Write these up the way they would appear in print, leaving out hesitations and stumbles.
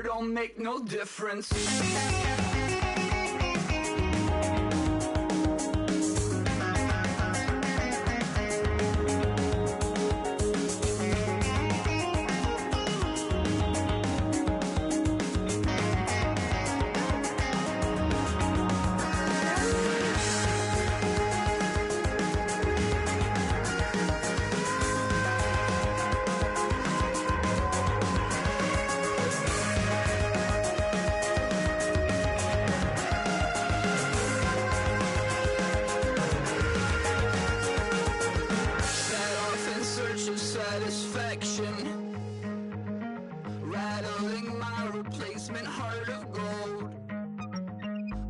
don't make no difference. Rattling my replacement heart of gold.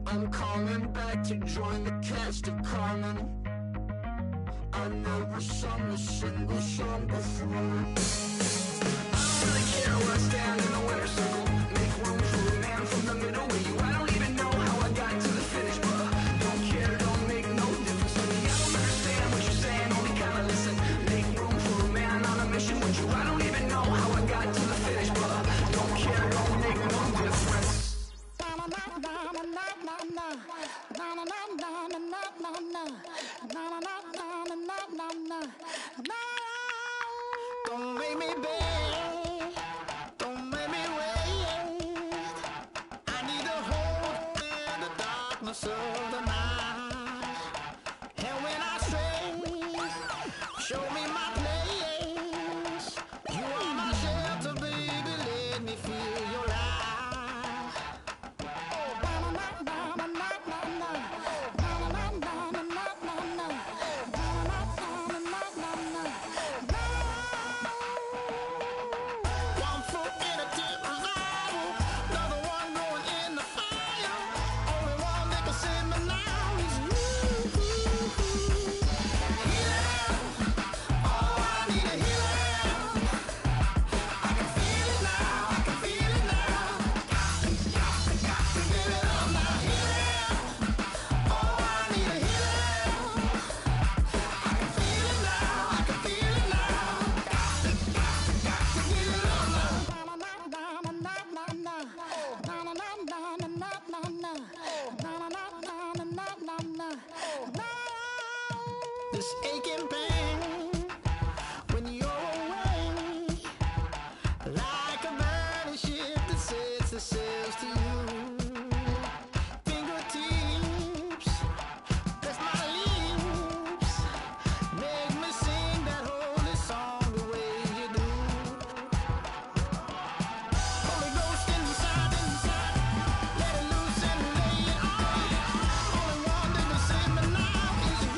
I'm coming back to join the cast of Carmen. I never sung a single song before. I don't really care where I stand in the winner's circle. Make room for a man from the middle with you. I don't even know how I got to the finish, but don't care, don't make no difference to me. I don't understand what you're saying, only kinda listen. Make room for a man on a mission with you. I don't even know how I got to the finish, but don't care, don't make no difference. Don't make me beg, don't make me wait. I need a hold in the darkness of the night. And when I stray, show me my place. You are my shelter, baby, let me feel your light. This aching pain when you're away, like a burning ship that sets the sails to you. Fingertips, press my lips, make me sing that holy song the way you do. Holy Ghost inside, let it loose and lay it on. Only one that can save me now is you.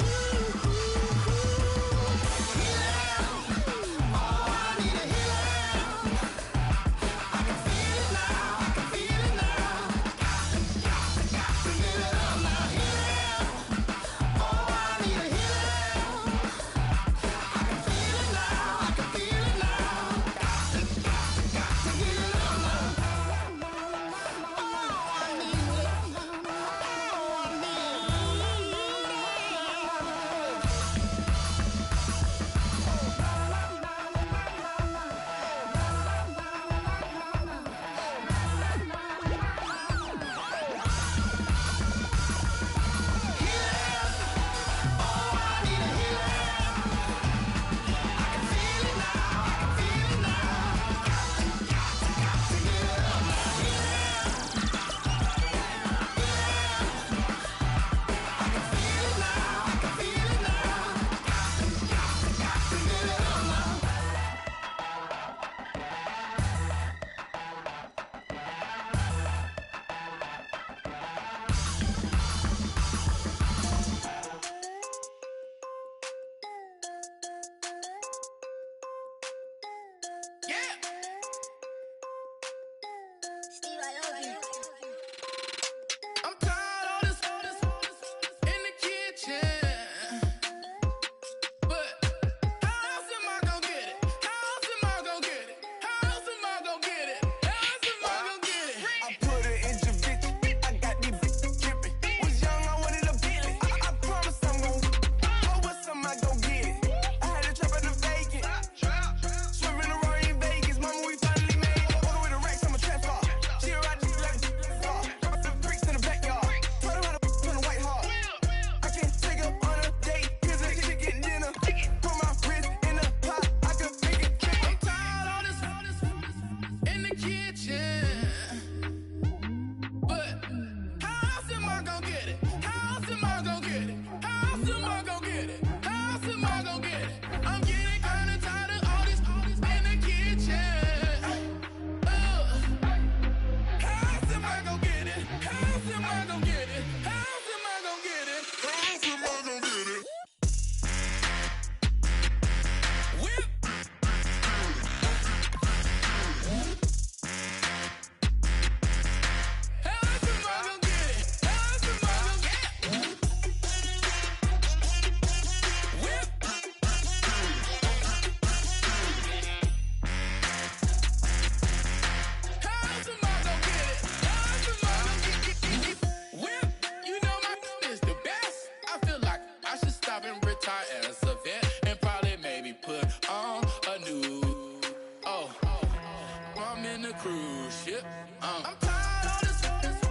Shit. I'm tired of this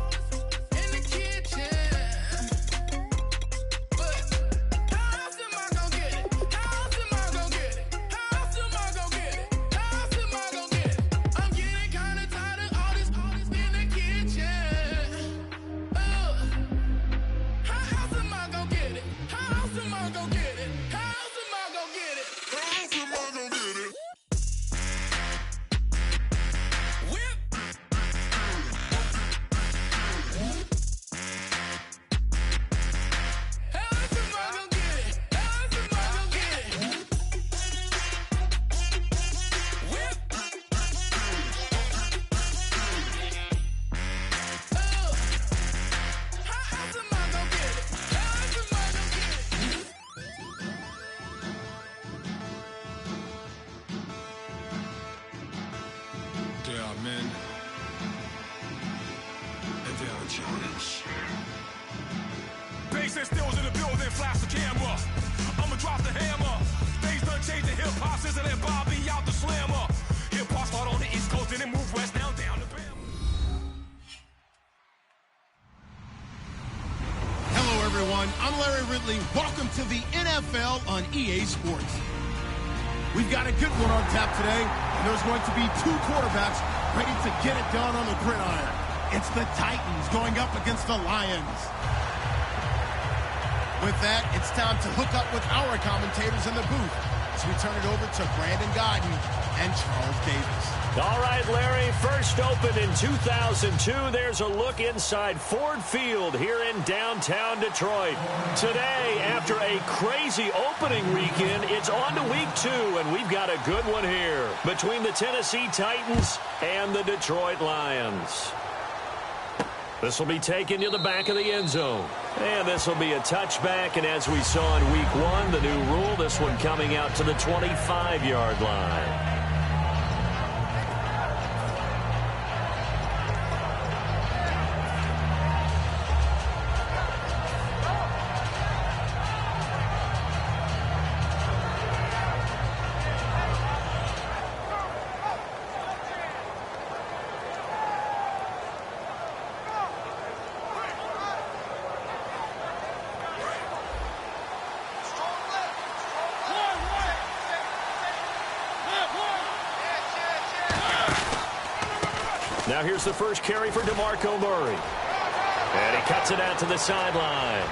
in the kitchen. But how else am I gonna get it? How else am I gonna get it? How else am I gonna get it? How else am I gonna get it? I'm getting kinda tired of all this in the kitchen. How else am I gonna get it? How else am I gonna get it? How else am I gonna get it? How else am I gonna get it? Whip. How else am I gonna get it? How else am I gonna get it? Whip. How else am I gonna get it? How else am I gonna get it? There are men, and there are giants. Bass and stills in the building, flash the camera. I'ma drop the hammer. Things done changed, the hip-hop since and Bobby out the slammer. Hip-hop start on the East Coast and then move west, now down to Bama. Hello, everyone. I'm Larry Ridley. Welcome to the NFL on EA Sports. We've got a good one on tap today, and there's going to be two quarterbacks ready to get it done on the gridiron. It's the Titans going up against the Lions. With that, it's time to hook up with our commentators in the booth as we turn it over to Brandon Godden and Charles Davis. All right, Larry, first opened in 2002. There's a look inside Ford Field here in downtown Detroit. Today, after a crazy opening weekend, it's on to week 2, and we've got a good one here between the Tennessee Titans and the Detroit Lions. This will be taken to the back of the end zone. And this will be a touchback, and as we saw in week 1, the new rule, this one coming out to the 25-yard line. Now here's the first carry for DeMarco Murray. And he cuts it out to the sideline.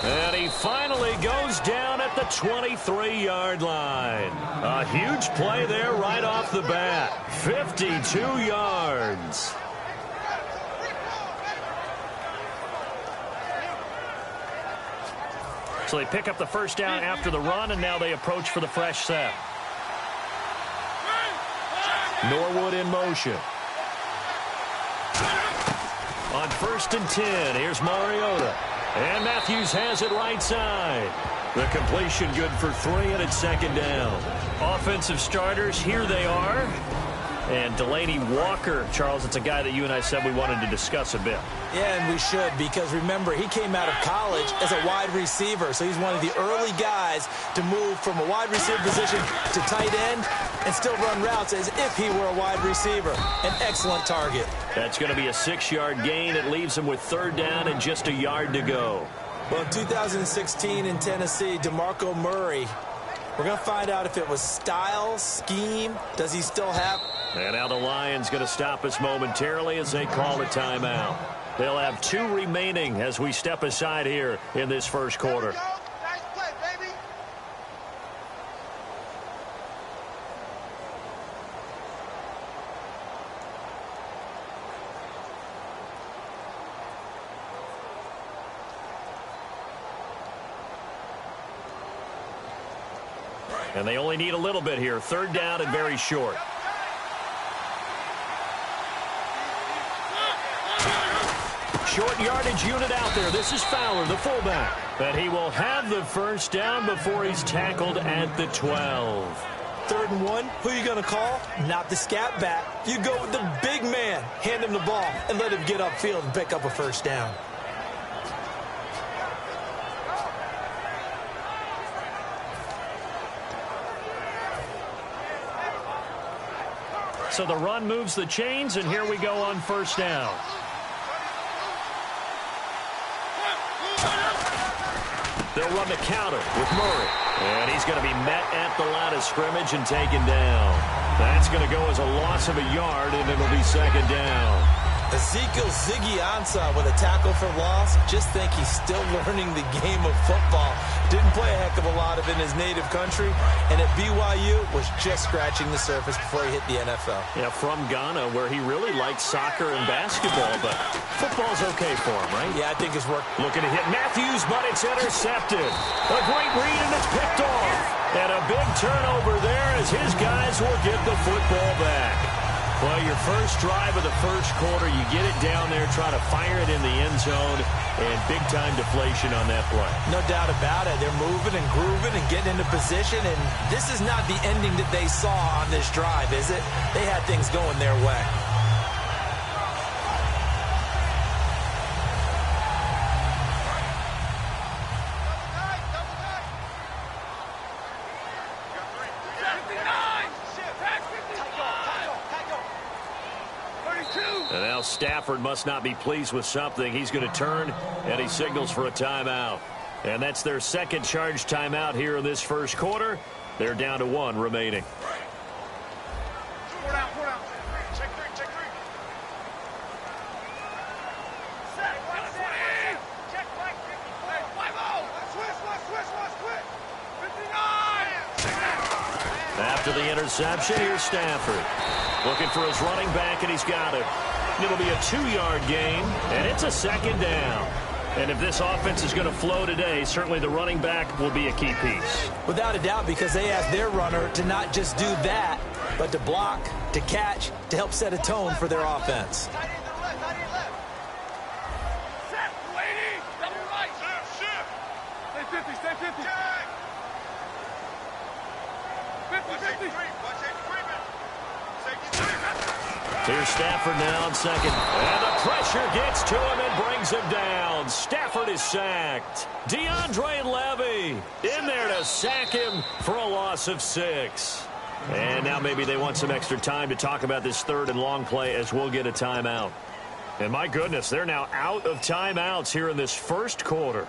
And he finally goes down at the 23-yard line. A huge play there right off the bat. 52 yards. So they pick up the first down after the run, and now they approach for the fresh set. Norwood in motion. On 1st and 10, here's Mariota. And Matthews has it right side. The completion good for 3, and it's 2nd down. Offensive starters, here they are. And Delaney Walker, Charles, it's a guy that you and I said we wanted to discuss a bit. Yeah, and we should, because remember, he came out of college as a wide receiver, so he's one of the early guys to move from a wide receiver position to tight end and still run routes as if he were a wide receiver. An excellent target. That's going to be a 6-yard gain. It leaves him with 3rd down and just a yard to go. Well, in 2016 in Tennessee, DeMarco Murray, we're going to find out if it was style, scheme, does he still have... And now the Lions going to stop us momentarily as they call a timeout. They'll have 2 remaining as we step aside here in this first quarter. Nice play, baby. And they only need a little bit here. 3rd down and very short. Short yardage unit out there. This is Fowler, the fullback. But he will have the first down before he's tackled at the 12. 3rd and 1, who are you going to call? Not the scat back. You go with the big man. Hand him the ball and let him get upfield and pick up a first down. So the run moves the chains, and here we go on first down. They'll run the counter with Murray. And he's going to be met at the line of scrimmage and taken down. That's going to go as a loss of a yard, and it'll be second down. Ezekiel Ziggy Ansah with a tackle for loss. Just think he's still learning the game of football. Didn't play a heck of a lot of it in his native country, and at BYU was just scratching the surface before he hit the NFL. Yeah, from Ghana, where he really likes soccer and basketball, but football's okay for him, right? Yeah, I think it's worked. Looking to hit Matthews, but it's intercepted. A great read, and it's picked off. And a big turnover there as his guys will get the football back. Well, your first drive of the first quarter, you get it down there, try to fire it in the end zone, and big-time deflation on that play. No doubt about it. They're moving and grooving and getting into position, and this is not the ending that they saw on this drive, is it? They had things going their way. And now Stafford must not be pleased with something. He's going to turn, and he signals for a timeout. And that's their second charge timeout here in this first quarter. They're down to 1 remaining. Four down. Check three. Set. Check 5-0. Switch. 59. After the interception, here's Stafford. Looking for his running back, and he's got it. It'll be a 2-yard gain, and it's a second down. And if this offense is going to flow today, certainly the running back will be a key piece. Without a doubt, because they asked their runner to not just do that, but to block, to catch, to help set a tone for their offense. Set. Lady. Double right. Shift. Stay 50. Check. 50. Here's Stafford now on second. And the pressure gets to him and brings him down. Stafford is sacked. DeAndre Levy in there to sack him for a loss of 6. And now maybe they want some extra time to talk about this third and long play as we'll get a timeout. And my goodness, they're now out of timeouts here in this first quarter.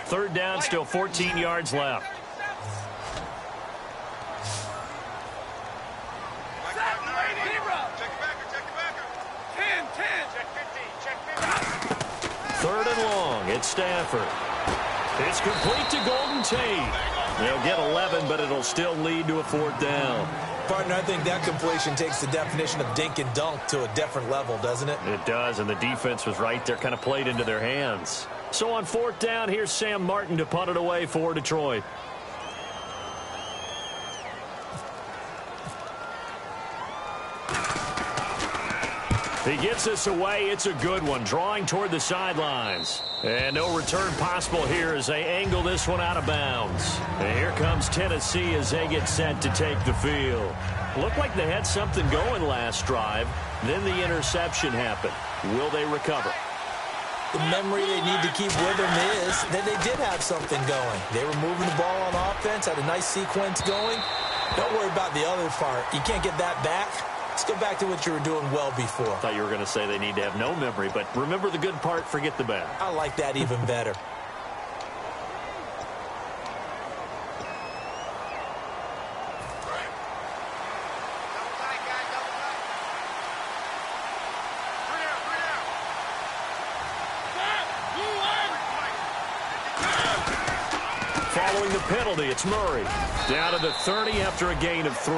Third down, still 14 yards left. Third and long, it's Stafford. It's complete to Golden Tate. They'll get 11, but it'll still lead to a 4th down. Partner, I think that completion takes the definition of dink and dunk to a different level, doesn't it? It does, and the defense was right there, kind of played into their hands. So on 4th down, here's Sam Martin to punt it away for Detroit. He gets this away. It's a good one, drawing toward the sidelines. And no return possible here as they angle this one out of bounds. And here comes Tennessee as they get set to take the field. Looked like they had something going last drive. Then the interception happened. Will they recover? The memory they need to keep with them is that they did have something going. They were moving the ball on offense, had a nice sequence going. Don't worry about the other part. You can't get that back. Let's go back to what you were doing well before. I thought you were going to say they need to have no memory, but remember the good part, forget the bad. I like that even better. Following the penalty, it's Murray. Down to the 30 after a gain of 3.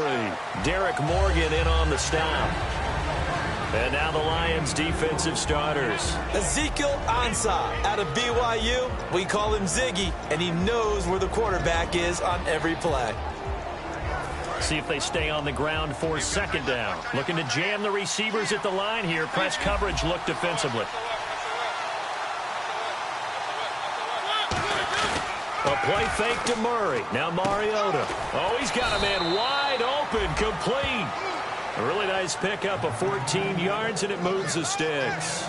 Derek Morgan in on the stop. And now the Lions defensive starters. Ezekiel Ansah out of BYU. We call him Ziggy, and he knows where the quarterback is on every play. See if they stay on the ground for 2nd down. Looking to jam the receivers at the line here. Press coverage look defensively. A play fake to Murray. Now Mariota. Oh, he's got a man wide open. open, complete. A really nice pickup of 14 yards, and it moves the sticks.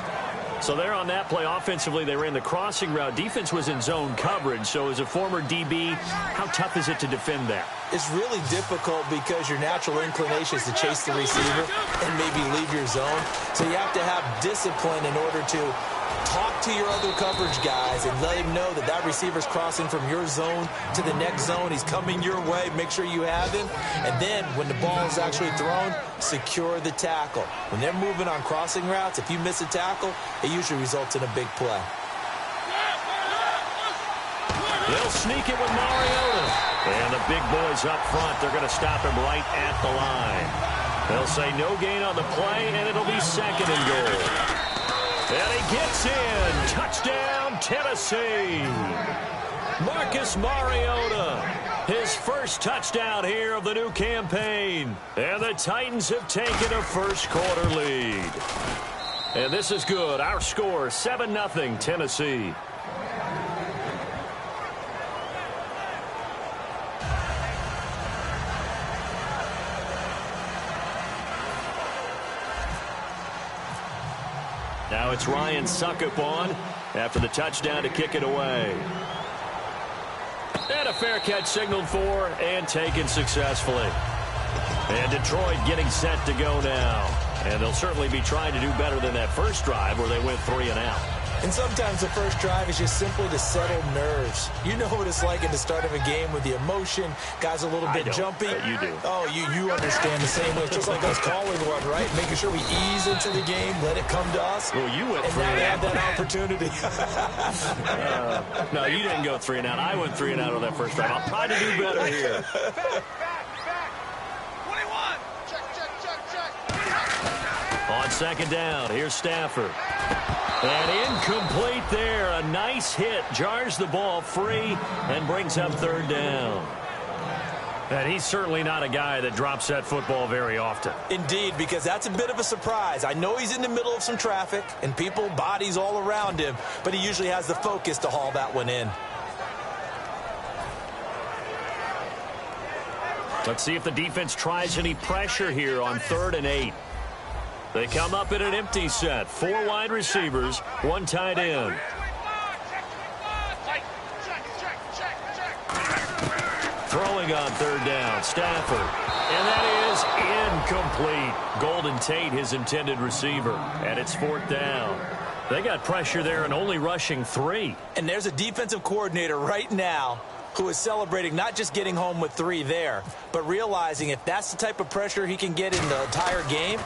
So there on that play, offensively, they ran the crossing route. Defense was in zone coverage. So as a former DB, how tough is it to defend that? It's really difficult because your natural inclination is to chase the receiver and maybe leave your zone. So you have to have discipline in order to talk to your other coverage guys and let him know that that receiver's crossing from your zone to the next zone. He's coming your way. Make sure you have him. And then when the ball is actually thrown, secure the tackle. When they're moving on crossing routes, if you miss a tackle, it usually results in a big play. They'll sneak it with Mariota. And the big boys up front, they're going to stop him right at the line. They'll say no gain on the play, and it'll be 2nd and goal. And he gets in. Touchdown, Tennessee. Marcus Mariota, his first touchdown here of the new campaign. And the Titans have taken a first-quarter lead. And this is good. Our score, 7-0, Tennessee. Now it's Ryan Suckup on after the touchdown to kick it away. And a fair catch signaled for and taken successfully. And Detroit getting set to go now. And they'll certainly be trying to do better than that first drive where they went 3 and out. And sometimes the first drive is just simply to settle nerves. You know what it's like at the start of a game with the emotion. Guys a little bit jumpy. You do. Oh, you understand the same way. It's just like us calling one, right? Making sure we ease into the game, let it come to us. Well, you went 3 and and now out. that opportunity. No, you didn't go 3 and out. I went 3 and out on that first drive. I'll try to do better here. On 2nd down, here's Stafford. And incomplete there. A nice hit. Jars the ball free and brings up 3rd down. And he's certainly not a guy that drops that football very often. Indeed, because that's a bit of a surprise. I know he's in the middle of some traffic and people, bodies all around him, but he usually has the focus to haul that one in. Let's see if the defense tries any pressure here on 3rd and 8. They come up in an empty set. 4 wide receivers, 1 tight end. Throwing on 3rd down, Stafford. And that is incomplete. Golden Tate, his intended receiver. And it's 4th down. They got pressure there and only rushing 3. And there's a defensive coordinator right now who is celebrating not just getting home with 3 there, but realizing if that's the type of pressure he can get in the entire game,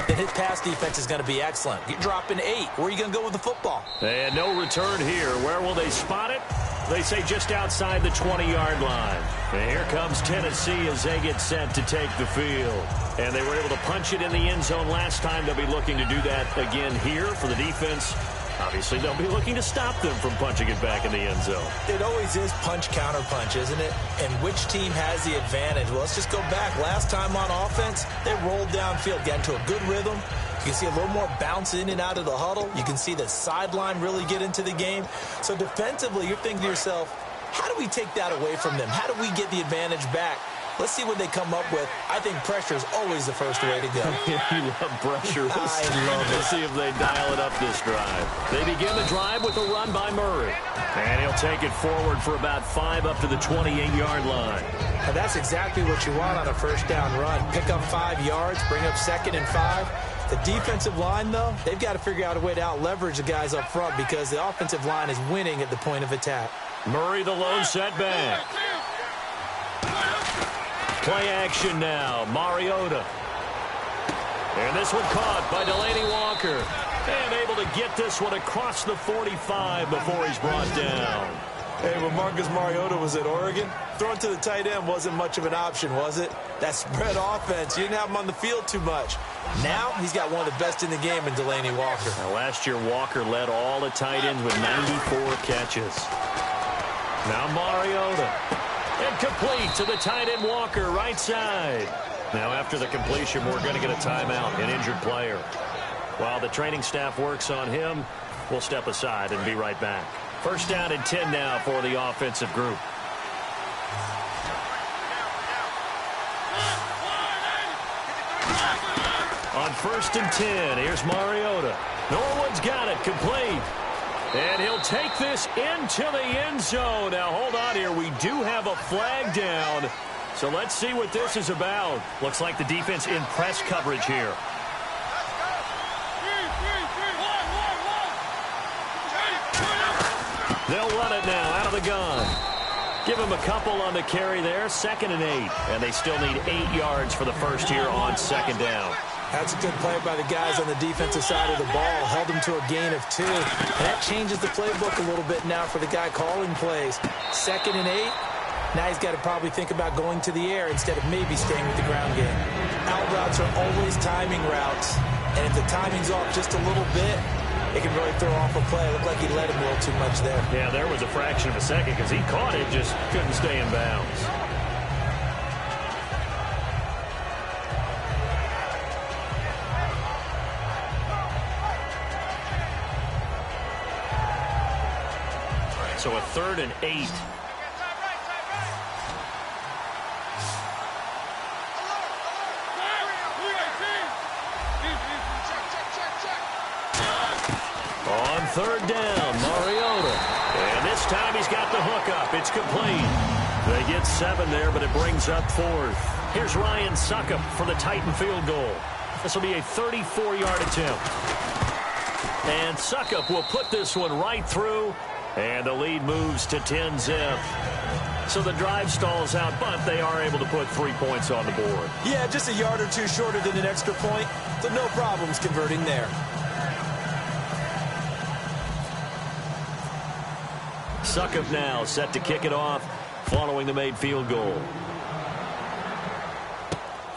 then his pass defense is going to be excellent. You're dropping 8. Where are you going to go with the football? And no return here. Where will they spot it? They say just outside the 20-yard line. And here comes Tennessee as they get set to take the field. And they were able to punch it in the end zone last time. They'll be looking to do that again here for the defense. Obviously, they'll be looking to stop them from punching it back in the end zone. It always is punch-counter-punch, isn't it? And which team has the advantage? Well, let's just go back. Last time on offense, they rolled downfield, got into a good rhythm. You can see a little more bounce in and out of the huddle. You can see the sideline really get into the game. So defensively, you're thinking to yourself, how do we take that away from them? How do we get the advantage back? Let's see what they come up with. I think pressure is always the first way to go. You love pressure. I love it. Let's see if they dial it up this drive. They begin the drive with a run by Murray. And he'll take it forward for about 5 up to the 28-yard line. And that's exactly what you want on a first down run. Pick up 5 yards, bring up 2nd and 5. The defensive line, though, they've got to figure out a way to out-leverage the guys up front because the offensive line is winning at the point of attack. Murray, the lone setback. Play action now, Mariota. And this one caught by Delaney Walker. And able to get this one across the 45 before he's brought down. Hey, when Marcus Mariota was at Oregon, throwing to the tight end wasn't much of an option, was it? That spread offense, you didn't have him on the field too much. Now, he's got one of the best in the game in Delaney Walker. Now, last year, Walker led all the tight ends with 94 catches. Now Mariota. And complete to the tight end Walker, right side. Now, after the completion, we're going to get a timeout, an injured player. While the training staff works on him, we'll step aside and be right back. First down and 10 now for the offensive group. On 1st and 10, here's Mariota. Norwood's got it, complete. And he'll take this into the end zone. Now, hold on here. We do have a flag down. So let's see what this is about. Looks like the defense in press coverage here. They'll run it now out of the gun. Give him a couple on the carry there. 2nd and 8. And they still need 8 yards for the first here on 2nd down. That's a good play by the guys on the defensive side of the ball. Held them to a gain of 2. And that changes the playbook a little bit now for the guy calling plays. 2nd and 8. Now he's got to probably think about going to the air instead of maybe staying with the ground game. Out routes are always timing routes. And if the timing's off just a little bit, it can really throw off a play. It looked like he let him a little too much there. Yeah, there was a fraction of a second because he caught it, just couldn't stay in bounds. So a 3rd and 8. On 3rd down, Mariota. And this time he's got the hook up. It's complete. They get 7 there, but it brings up 4th. Here's Ryan Suckup for the Titan field goal. This will be a 34-yard attempt. And Suckup will put this one right through. And the lead moves to 10-zip. So the drive stalls out, but they are able to put 3 points on the board. Yeah, just a yard or two shorter than an extra point. So no problems converting there. Suckup now set to kick it off following the made field goal.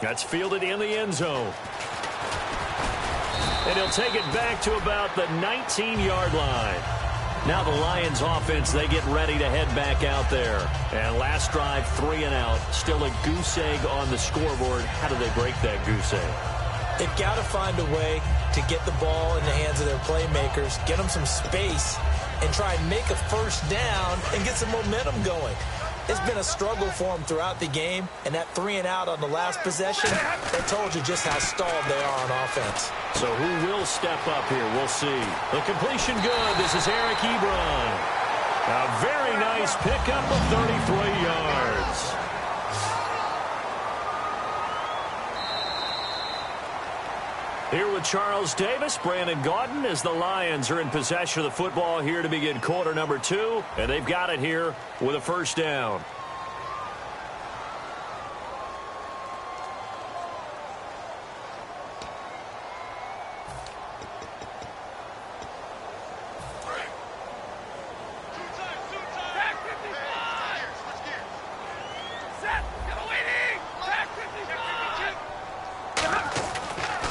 That's fielded in the end zone. And he'll take it back to about the 19-yard line. Now the Lions offense, they get ready to head back out there. And last drive, 3 and out. Still a goose egg on the scoreboard. How do they break that goose egg? They've got to find a way to get the ball in the hands of their playmakers, get them some space, and try and make a first down and get some momentum going. It's been a struggle for them throughout the game, and that 3 and out on the last possession, that told you just how stalled they are on offense. So who will step up here? We'll see. The completion good. This is Eric Ebron. A very nice pickup of 33 yards. Here with Charles Davis, Brandon Gaudin, as the Lions are in possession of the football here to begin quarter number 2. And they've got it here with a first down.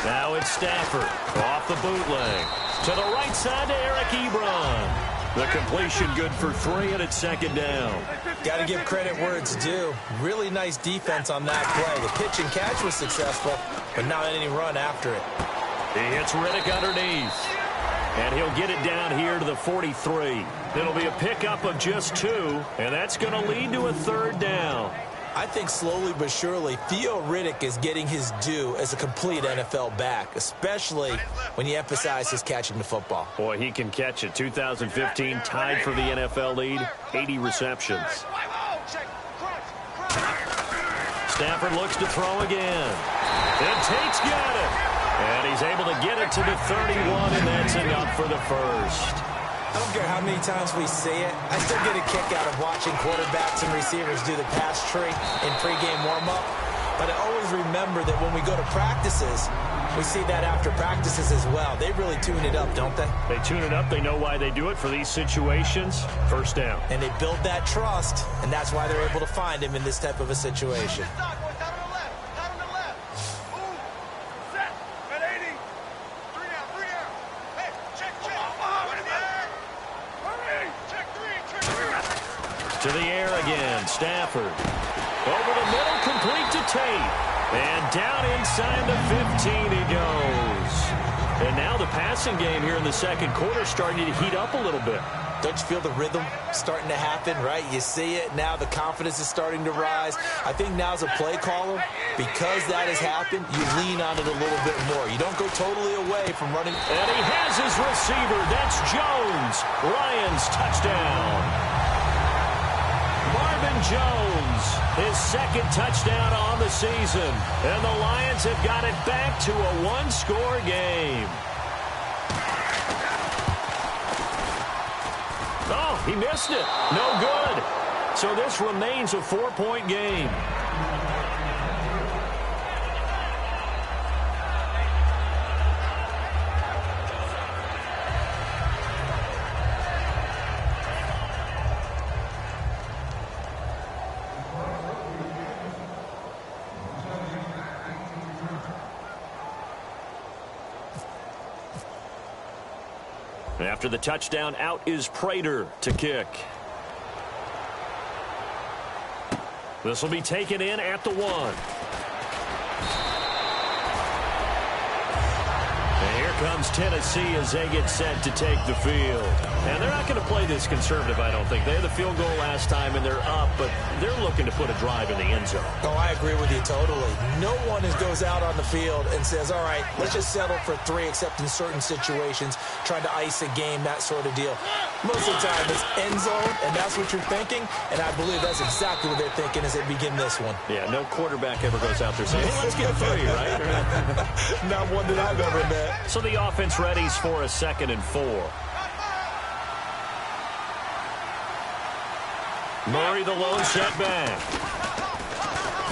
Now it's Stafford off the bootleg. To the right side to Eric Ebron. The completion good for 3, and it's 2nd down. Got to give credit where it's due. Really nice defense on that play. The pitch and catch was successful, but not any run after it. He hits Riddick underneath. And he'll get it down here to the 43. It'll be a pickup of just 2, and that's going to lead to a 3rd down. I think slowly but surely, Theo Riddick is getting his due as a complete NFL back, especially when you emphasize his catching the football. Boy, he can catch it. 2015 tied for the NFL lead, 80 receptions. Stafford looks to throw again. And Tate's got it. And he's able to get it to the 31, and that's enough for the first. I don't care how many times we see it. I still get a kick out of watching quarterbacks and receivers do the pass tree in pregame warm-up. But I always remember that when we go to practices, we see that after practices as well. They really tune it up, don't they? They tune it up. They know why they do it for these situations. First down. And they build that trust, and that's why they're able to find him in this type of a situation. To the air again, Stafford. Over the middle, complete to Tate. And down inside the 15 he goes. And now the passing game here in the second quarter starting to heat up a little bit. Don't you feel the rhythm starting to happen, right? You see it. Now the confidence is starting to rise. I think now as a play caller, because that has happened, you lean on it a little bit more. You don't go totally away from running. And he has his receiver. That's Jones. Lions touchdown. Marvin Jones, his second touchdown on the season. And the Lions have got it back to a one-score game. Oh, he missed it. No good. So this remains a 4-point game. After the touchdown, out is Prater to kick. This will be taken in at the 1. And here comes Tennessee as they get set to take the field. And they're not going to play this conservative, I don't think. They had the field goal last time, and they're up, but they're looking to put a drive in the end zone. Oh, I agree with you totally. No one goes out on the field and says, all right, let's just settle for 3, except in certain situations, trying to ice a game, that sort of deal. Most of the time, it's end zone, and that's what you're thinking, and I believe that's exactly what they're thinking as they begin this one. Yeah, no quarterback ever goes out there saying, hey, let's get 3, right? Not one that I've ever met. So the offense readies for a 2nd and 4. Murray, the lone setback.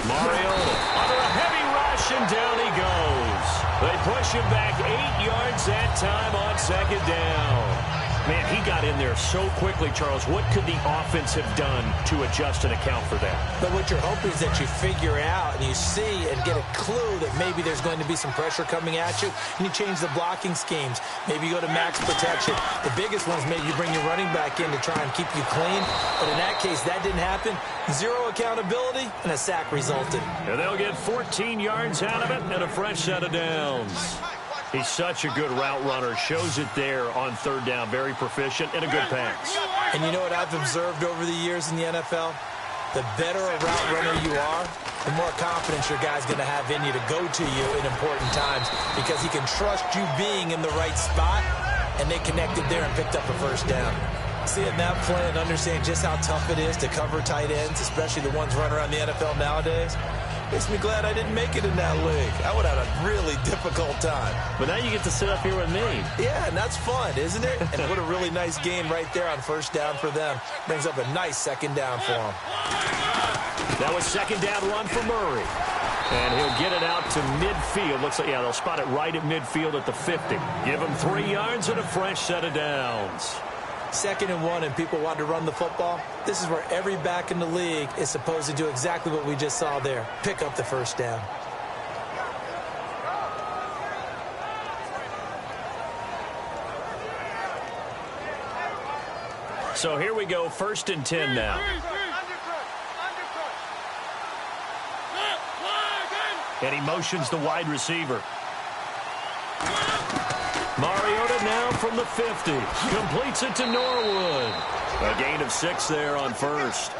Mariota under a heavy rush, and down he goes. They push him back 8 yards that time on 2nd down. Man, he got in there so quickly, Charles. What could the offense have done to adjust and account for that? But what you're hoping is that you figure out and you see and get a clue that maybe there's going to be some pressure coming at you, and you change the blocking schemes. Maybe you go to max protection. The biggest one is maybe you bring your running back in to try and keep you clean. But in that case, that didn't happen. 0 accountability, and a sack resulted. And they'll get 14 yards out of it and a fresh set of downs. He's such a good route runner. Shows it there on 3rd down. Very proficient and a good pass. And you know what I've observed over the years in the NFL? The better a route runner you are, the more confidence your guy's going to have in you to go to you in important times, because he can trust you being in the right spot, and they connected there and picked up a 1st down. Seeing that play and understanding just how tough it is to cover tight ends, especially the ones running around the NFL nowadays, makes me glad I didn't make it in that league. I would have had a really difficult time. But now you get to sit up here with me. Yeah, and that's fun, isn't it? And what a really nice game right there on 1st down for them. Brings up a nice 2nd down for them. That was 2nd down run for Murray. And he'll get it out to midfield. Looks like, yeah, they'll spot it right at midfield at the 50. Give him 3 yards and a fresh set of downs. 2nd and 1, and people want to run the football. This is where every back in the league is supposed to do exactly what we just saw there. Pick up the 1st down. So here we go, 1st and 10 now. And he motions the wide receiver. Mariota now from the 50. Completes it to Norwood. A gain of 6 there on 1st.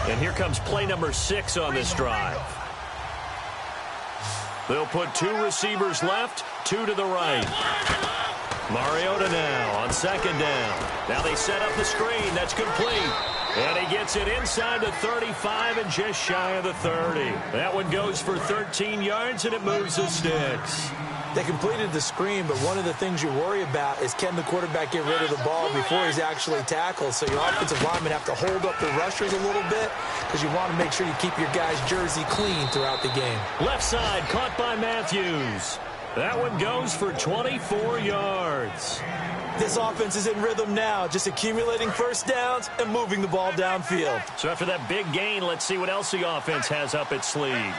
And here comes play number 6 on this drive. They'll put 2 receivers left, 2 to the right. Mariota now on 2nd down. Now they set up the screen. That's complete. And he gets it inside the 35 and just shy of the 30. That one goes for 13 yards, and it moves the sticks. They completed the screen, but one of the things you worry about is, can the quarterback get rid of the ball before he's actually tackled? So your offensive linemen have to hold up the rushers a little bit, because you want to make sure you keep your guy's jersey clean throughout the game. Left side caught by Matthews. That one goes for 24 yards. This offense is in rhythm now, just accumulating first downs and moving the ball downfield. So after that big gain, let's see what else the offense has up its sleeve.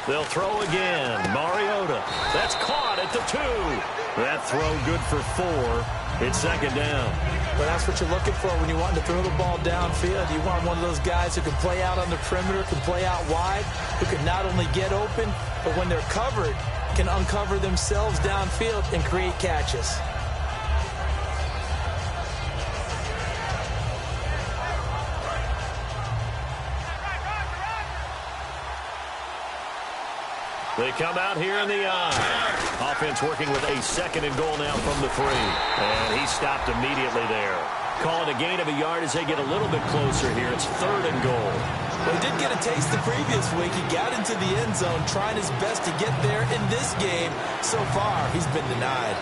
They'll throw again. Mariota. That's caught at the 2. That throw good for 4. It's second down. But that's what you're looking for when you want to throw the ball downfield. You want one of those guys who can play out on the perimeter, can play out wide, who can not only get open, but when they're covered, can uncover themselves downfield and create catches. They come out here in the eye. Offense working with a second and goal now from the 3. And he stopped immediately there. Call it a gain of a yard as they get a little bit closer here. It's third and goal. Well, he did get a taste the previous week. He got into the end zone, trying his best to get there in this game. So far, he's been denied.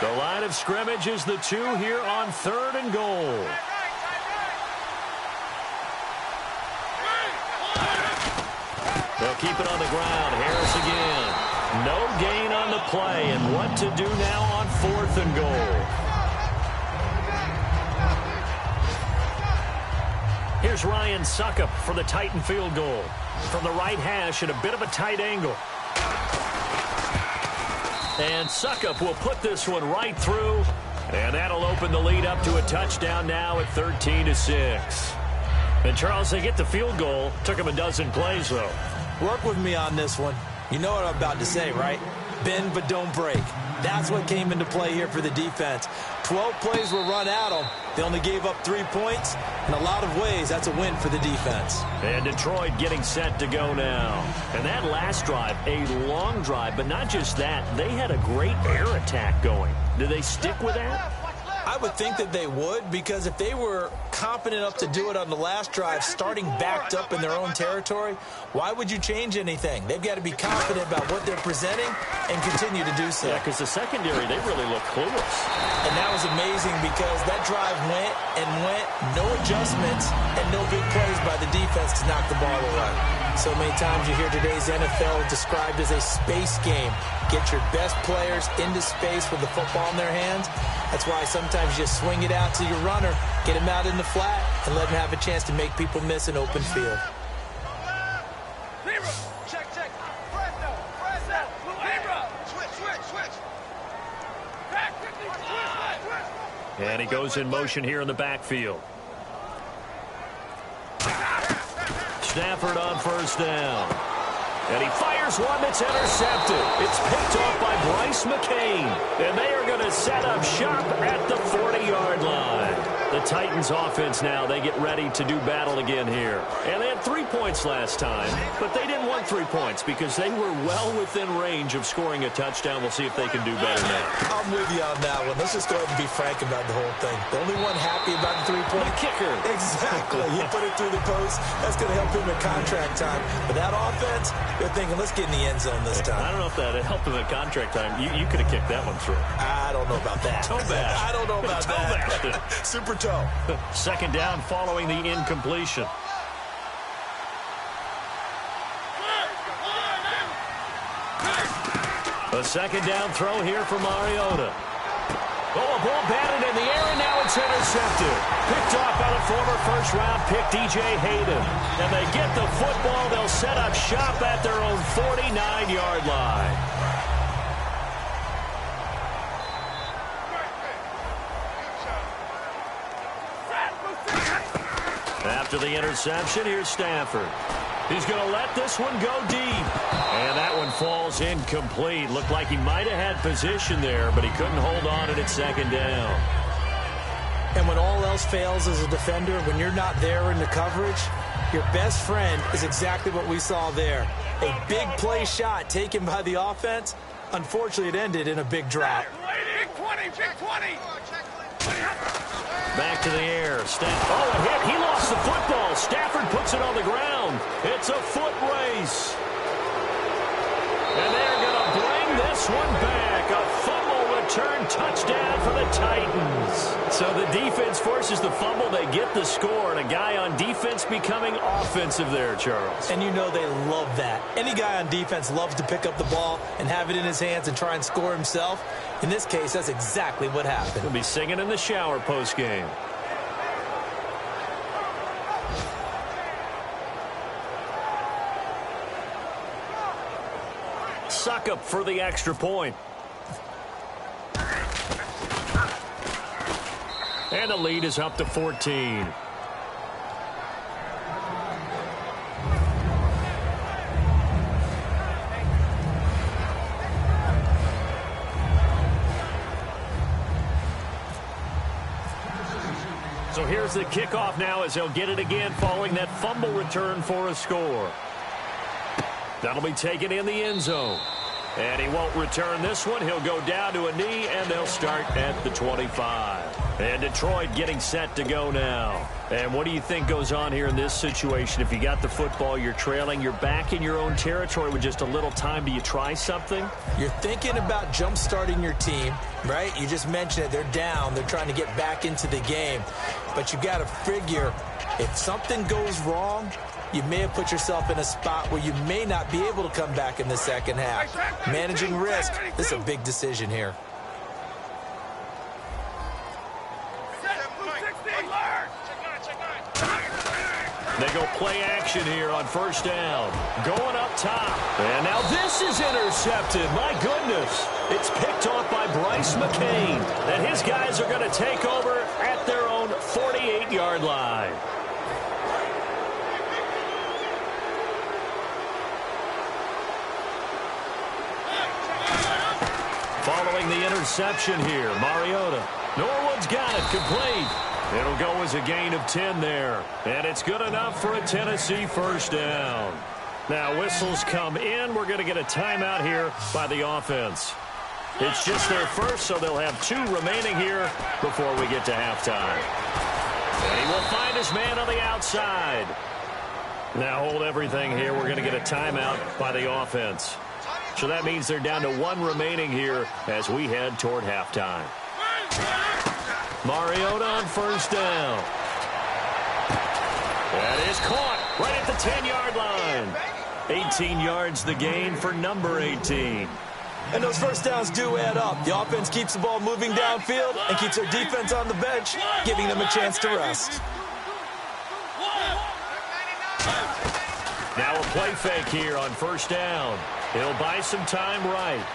The line of scrimmage is the 2 here on third and goal. They'll keep it on the ground. Harris again. No gain on the play, and what to do now on fourth and goal. Here's Ryan Suckup for the Titan field goal. From the right hash at a bit of a tight angle. And Suckup will put this one right through, and that'll open the lead up to a touchdown now at 13-6. And, Charles, they get the field goal. Took them a dozen plays, though. Work with me on this one. You know what I'm about to say, right? Bend but don't break. That's what came into play here for the defense. 12 plays were run at them. They only gave up 3 points. In a lot of ways, that's a win for the defense. And Detroit getting set to go now. And that last drive, a long drive, but not just that. They had a great air attack going. Do they stick with that? I would think that they would, because if they were competent enough to do it on the last drive, starting backed up in their own territory, why would you change anything? They've got to be confident about what they're presenting and continue to do so. Yeah, because the secondary, they really look clueless. And that was amazing because that drive went and went, no adjustments and no big plays by the defense to knock the ball away. So many times you hear today's NFL described as a space game. Get your best players into space with the football in their hands. That's why sometimes you just swing it out to your runner, get him out in the flat, and let him have a chance to make people miss an open field. Check. Press out. Switch. And he goes in motion here in the backfield. Stafford on first down. And he fires one that's intercepted. It's picked off by Bryce McCain. And they are going to set up shop at the 40-yard line. The Titans offense now, they get ready to do battle again here. And they had 3 points last time, but they didn't want 3 points because they were well within range of scoring a touchdown. We'll see if they can do better now. I'm with you on that one. Let's just go ahead and be frank about the whole thing. The only one happy about the 3-point kicker. Exactly. He put it through the post. That's going to help him at contract time. But that offense, they're thinking, let's get in the end zone this time. I don't know if that helped him at contract time. You could have kicked that one through. I don't know about that. Toe bash. I don't know about that. Super toe. Second down following the incompletion. A second down throw here for Mariota. Oh, a ball batted in the air, and now it's intercepted. Picked off by the former first-round pick, DJ Hayden. And they get the football. They'll set up shop at their own 49-yard line. After the interception, here's Stafford. He's going to let this one go deep. And that one falls incomplete. Looked like he might have had position there, but he couldn't hold on at second down. And when all else fails as a defender, when you're not there in the coverage, your best friend is exactly what we saw there. A big play shot taken by the offense. Unfortunately, it ended in a big drop. Big 20. Back to the air. Oh, a hit. He lost the football. Stafford puts it on the ground. It's a foot race. And they're going to bring this one back. A fumble return, touchdown for the Titans. So the defense forces the fumble. They get the score, and a guy on defense becoming offensive there, Charles. And you know they love that. Any guy on defense loves to pick up the ball and have it in his hands and try and score himself. In this case, that's exactly what happened. He'll be singing in the shower postgame. Suck up for the extra point. And the lead is up to 14. So here's the kickoff now as he'll get it again following that fumble return for a score. That'll be taken in the end zone. And he won't return this one. He'll go down to a knee, and they'll start at the 25. And Detroit getting set to go now. And what do you think goes on here in this situation? If you got the football, you're trailing, you're back in your own territory with just a little time. Do you try something? You're thinking about jump-starting your team, right? You just mentioned it. They're down. They're trying to get back into the game. But you got to figure if something goes wrong, you may have put yourself in a spot where you may not be able to come back in the second half. Managing risk, this is a big decision here. They go play action here on first down. Going up top. And now this is intercepted. My goodness. It's picked off by Bryce McCain. And his guys are going to take over at their own 48-yard line. Following the interception here, Mariota. Norwood's got it, complete. It'll go as a gain of 10 there. And it's good enough for a Tennessee first down. Now whistles come in. We're going to get a timeout here by the offense. It's just their first, so they'll have 2 remaining here before we get to halftime. And he will find his man on the outside. Now hold everything here. We're going to get a timeout by the offense. So that means they're down to 1 remaining here as we head toward halftime. Mariota on first down. That is caught right at the 10-yard line. 18 yards the gain for number 18. And those first downs do add up. The offense keeps the ball moving downfield and keeps their defense on the bench, giving them a chance to rest. Now a play fake here on first down. He'll buy some time right.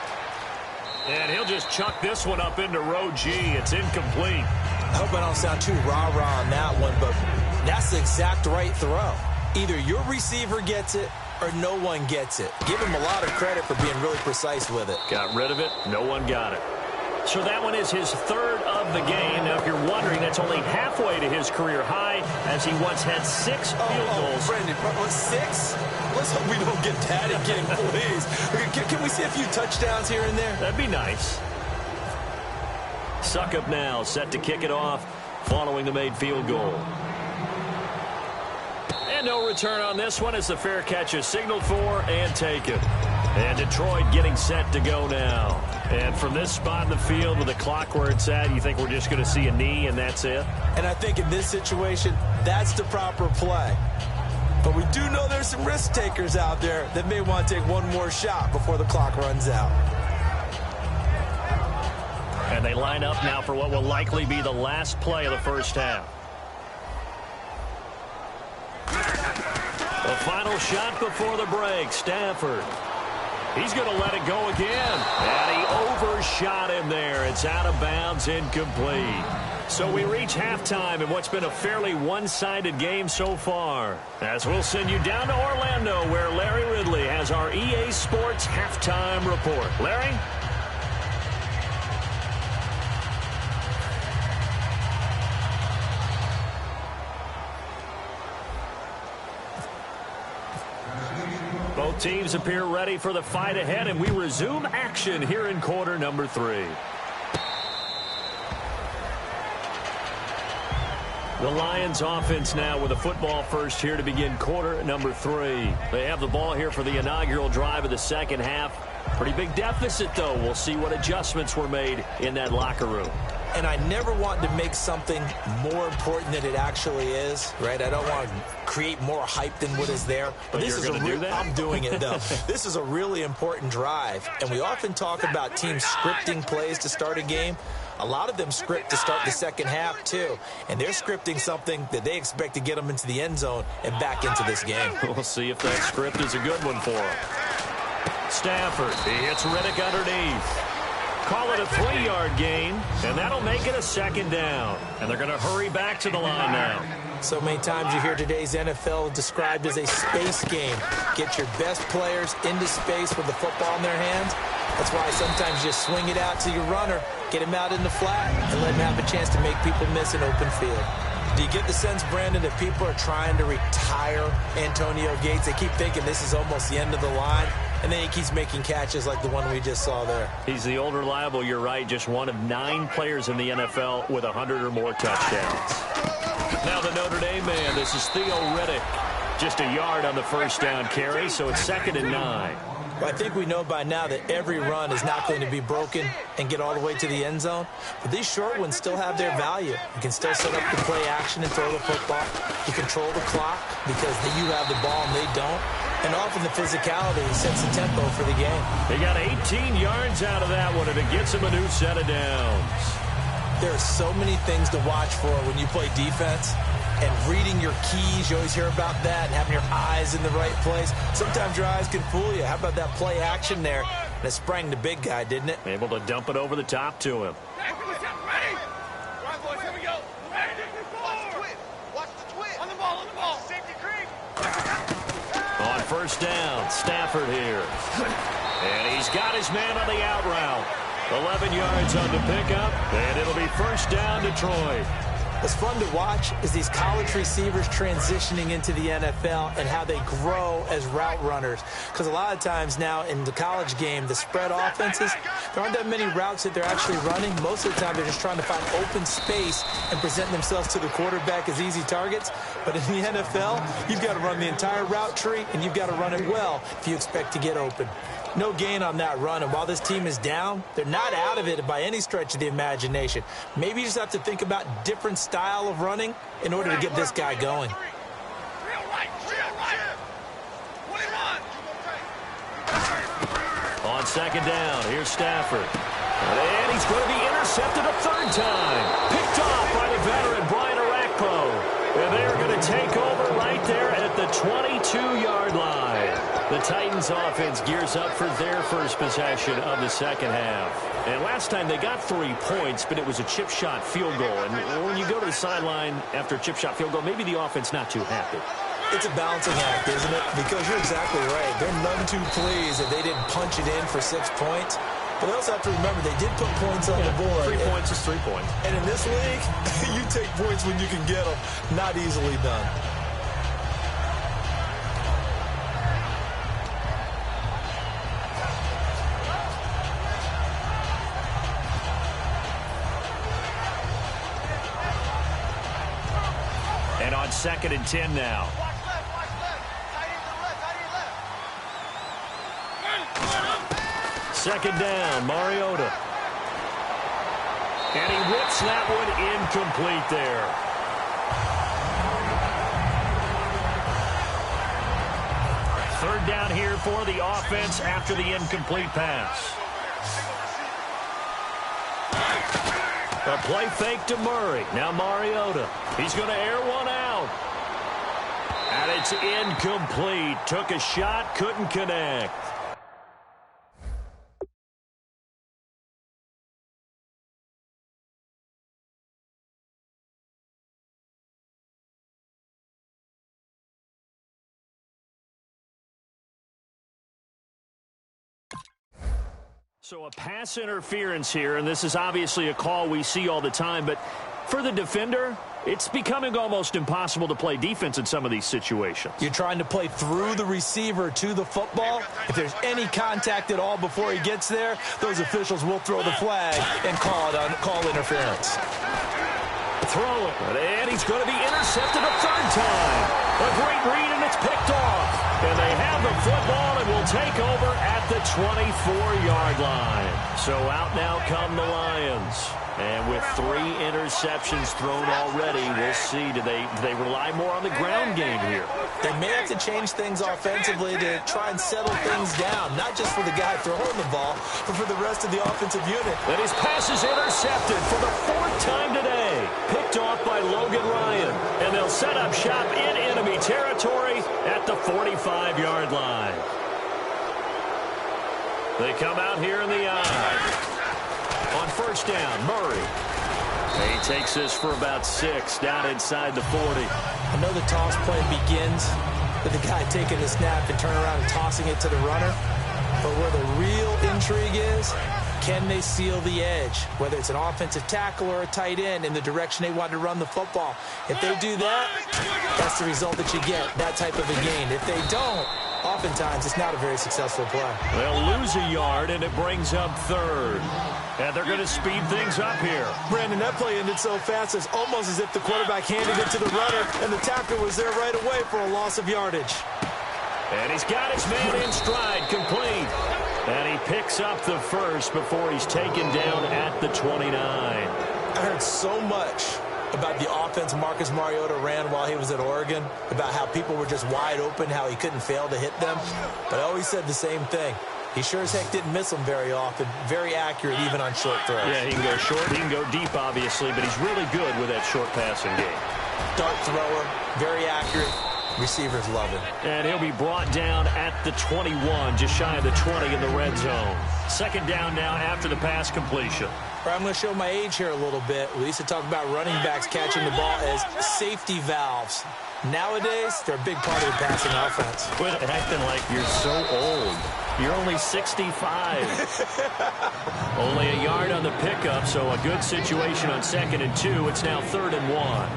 And he'll just chuck this one up into row G. It's incomplete. I hope I don't sound too rah-rah on that one, but that's the exact right throw. Either your receiver gets it or no one gets it. Give him a lot of credit for being really precise with it. Got rid of it. No one got it. So that one is his 3rd of the game. Now, if you're wondering, that's only halfway to his career high, as he once had 6 field goals. Brendan, 6? Let's hope we don't get that again, please. Can we see a few touchdowns here and there? That'd be nice. Suckup now, set to kick it off, following the made field goal. And no return on this one as the fair catch is signaled for and taken. And Detroit getting set to go now. And from this spot in the field with the clock where it's at, you think we're just going to see a knee and that's it? And I think in this situation, that's the proper play. But we do know there's some risk takers out there that may want to take one more shot before the clock runs out. And they line up now for what will likely be the last play of the first half. The final shot before the break, Stafford. He's going to let it go again. And he overshot him there. It's out of bounds, incomplete. So we reach halftime in what's been a fairly one-sided game so far. As we'll send you down to Orlando, where Larry Ridley has our EA Sports halftime report. Larry? Both teams appear ready for the fight ahead, and we resume action here in quarter number 3. The Lions offense now with a football first here to begin quarter number 3. They have the ball here for the inaugural drive of the second half. Pretty big deficit, though. We'll see what adjustments were made in that locker room. And I never want to make something more important than it actually is, right? I don't want to create more hype than what is there. But this is going to do that? I'm doing it, though. This is a really important drive. And we often talk about teams scripting plays to start a game. A lot of them script to start the second half, too. And they're scripting something that they expect to get them into the end zone and back into this game. We'll see if that script is a good one for them. Stafford, he hits Riddick underneath. Call it a 3-yard gain, and that'll make it a second down. And they're going to hurry back to the line now. So many times you hear today's NFL described as a space game. Get your best players into space with the football in their hands. That's why sometimes you just swing it out to your runner, get him out in the flat, and let him have a chance to make people miss an open field. Do you get the sense, Brandon, that people are trying to retire Antonio Gates? They keep thinking this is almost the end of the line, and then he keeps making catches like the one we just saw there. He's the old reliable, you're right, just one of 9 players in the NFL with 100 or more touchdowns. Now the Notre Dame man, this is Theo Riddick. Just a yard on the first down carry, so it's 2nd and 9. Well, I think we know by now that every run is not going to be broken and get all the way to the end zone. But these short ones still have their value. You can still set up the play action and throw the football. You control the clock because you have the ball and they don't. And often the physicality sets the tempo for the game. They got 18 yards out of that one, and it gets them a new set of downs. There are so many things to watch for when you play defense. And reading your keys, you always hear about that, and having your eyes in the right place. Sometimes your eyes can fool you. How about that play action there? And it sprang the big guy, didn't it? Able to dump it over the top to him. Ready? Right, boys, here we go. Ready? Watch the twist. On the ball. Safety creep. On first down, Stafford here. And he's got his man on the out route. 11 yards on the pickup, and it'll be first down Detroit. What's fun to watch is these college receivers transitioning into the NFL and how they grow as route runners. Because a lot of times now in the college game, the spread offenses, there aren't that many routes that they're actually running. Most of the time, they're just trying to find open space and present themselves to the quarterback as easy targets. But in the NFL, you've got to run the entire route tree, and you've got to run it well if you expect to get open. No gain on that run, and while this team is down, they're not out of it by any stretch of the imagination. Maybe you just have to think about different style of running in order to get this guy going. On second down, here's Stafford. And he's going to be intercepted a 3rd time. Picked off by the veteran Brian Orakpo. And they're going to take over right there at the 22-yard line. The Titans offense gears up for their first possession of the second half. And last time they got 3 points, but it was a chip shot field goal. And when you go to the sideline after a chip shot field goal, maybe the offense not too happy. It's a balancing act, isn't it? Because you're exactly right. They're none too pleased that they didn't punch it in for 6 points. But they also have to remember they did put points on the board. 3 points is 3 points. And in this league, you take points when you can get them. Not easily done. And on 2nd and 10 now. Second down, Mariota. And he whips that one incomplete there. Third down here for the offense after the incomplete pass. A play fake to Murray. Now Mariota. He's going to air one out. And it's incomplete. Took a shot, couldn't connect. So a pass interference here, and this is obviously a call we see all the time, but for the defender, it's becoming almost impossible to play defense in some of these situations. You're trying to play through the receiver to the football. If there's any contact at all before he gets there, those officials will throw the flag and call interference. Throw it, and he's going to be intercepted a third time. A great read, and it's picked off. And they have the football and will take over at the 24-yard line. So out now come the Lions. And with 3 interceptions thrown already, we'll see. Do they rely more on the ground game here? They may have to change things offensively to try and settle things down, not just for the guy throwing the ball, but for the rest of the offensive unit. And his pass is intercepted for the 4th time today. Picked off by Logan Ryan. And they'll set up shop in enemy territory at the 45-yard line. They come out here in the eye. On first down, Murray. He takes this for about 6 down inside the 40. I know the toss play begins with the guy taking the snap and turning around and tossing it to the runner. But where the real intrigue is, can they seal the edge? Whether it's an offensive tackle or a tight end in the direction they want to run the football. If they do that, that's the result that you get, that type of a gain. If they don't, oftentimes it's not a very successful play. They'll lose a yard, and it brings up 3rd. And they're going to speed things up here. Brandon, that play ended so fast, it's almost as if the quarterback handed it to the runner, and the tackle was there right away for a loss of yardage. And he's got his man in stride, complete. And he picks up the first before he's taken down at the 29. I heard so much about the offense Marcus Mariota ran while he was at Oregon, about how people were just wide open, how he couldn't fail to hit them. But I always said the same thing. He sure as heck didn't miss them very often. Very accurate even on short throws. Yeah, he can go short, he can go deep, obviously, but he's really good with that short passing game. Dart thrower, very accurate. Receivers love him. And he'll be brought down at the 21, just shy of the 20 in the red zone. 2nd down now after the pass completion. I'm going to show my age here a little bit. We used to talk about running backs catching the ball as safety valves. Nowadays, they're a big part of the passing offense. Quit acting like you're so old. You're only 65. Only a yard on the pickup, so a good situation on 2nd and 2. It's now 3rd and 1.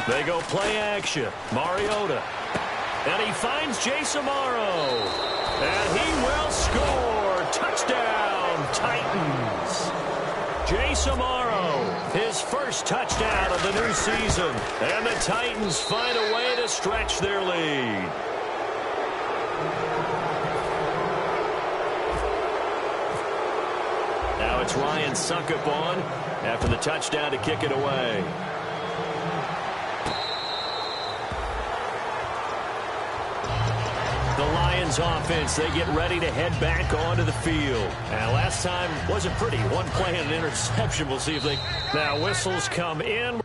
They go play action. Mariota. And he finds Jace Amaro. And he will score. Touchdown, Titans. Jace Amaro, his first touchdown of the new season. And the Titans find a way to stretch their lead. Now it's Ryan Suckup on after the touchdown to kick it away. The Lions offense, they get ready to head back onto the field. And last time wasn't pretty. One play and an interception. We'll see if they... Now whistles come in.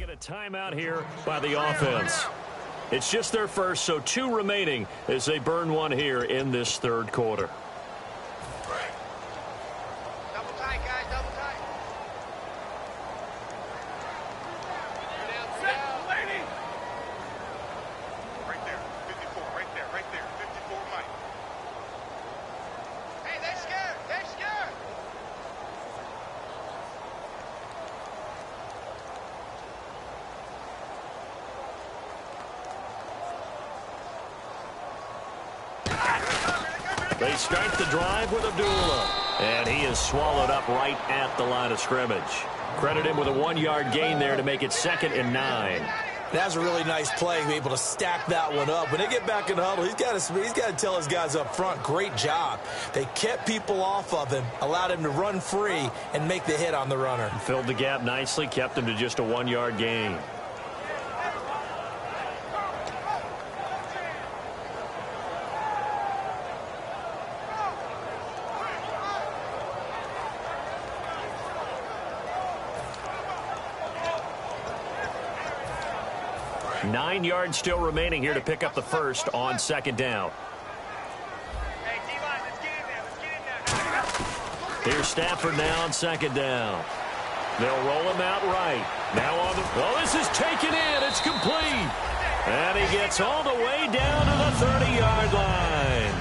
A timeout here by the offense. It's just their first, so 2 remaining as they burn one here in this 3rd quarter. Double tight, guys, double tight. Right there, 54, right there, 54, Mike. Hey, they're scared, they're scared. They start the drive with Abdullah. And he is swallowed up right at the line of scrimmage. Credit him with a 1-yard gain there to make it 2nd and 9. That's a really nice play, to be able to stack that one up. When they get back in the huddle, he's got to tell his guys up front, great job. They kept people off of him, allowed him to run free and make the hit on the runner. Filled the gap nicely, kept him to just a 1-yard gain. Nine yards still remaining here to pick up the first on 2nd down. Hey, D-line, let's get in there, let's get in there. Here's Stafford now on second down. They'll roll him out right. Now on the... Oh, this is taken in. It's complete. And he gets all the way down to the 30-yard line.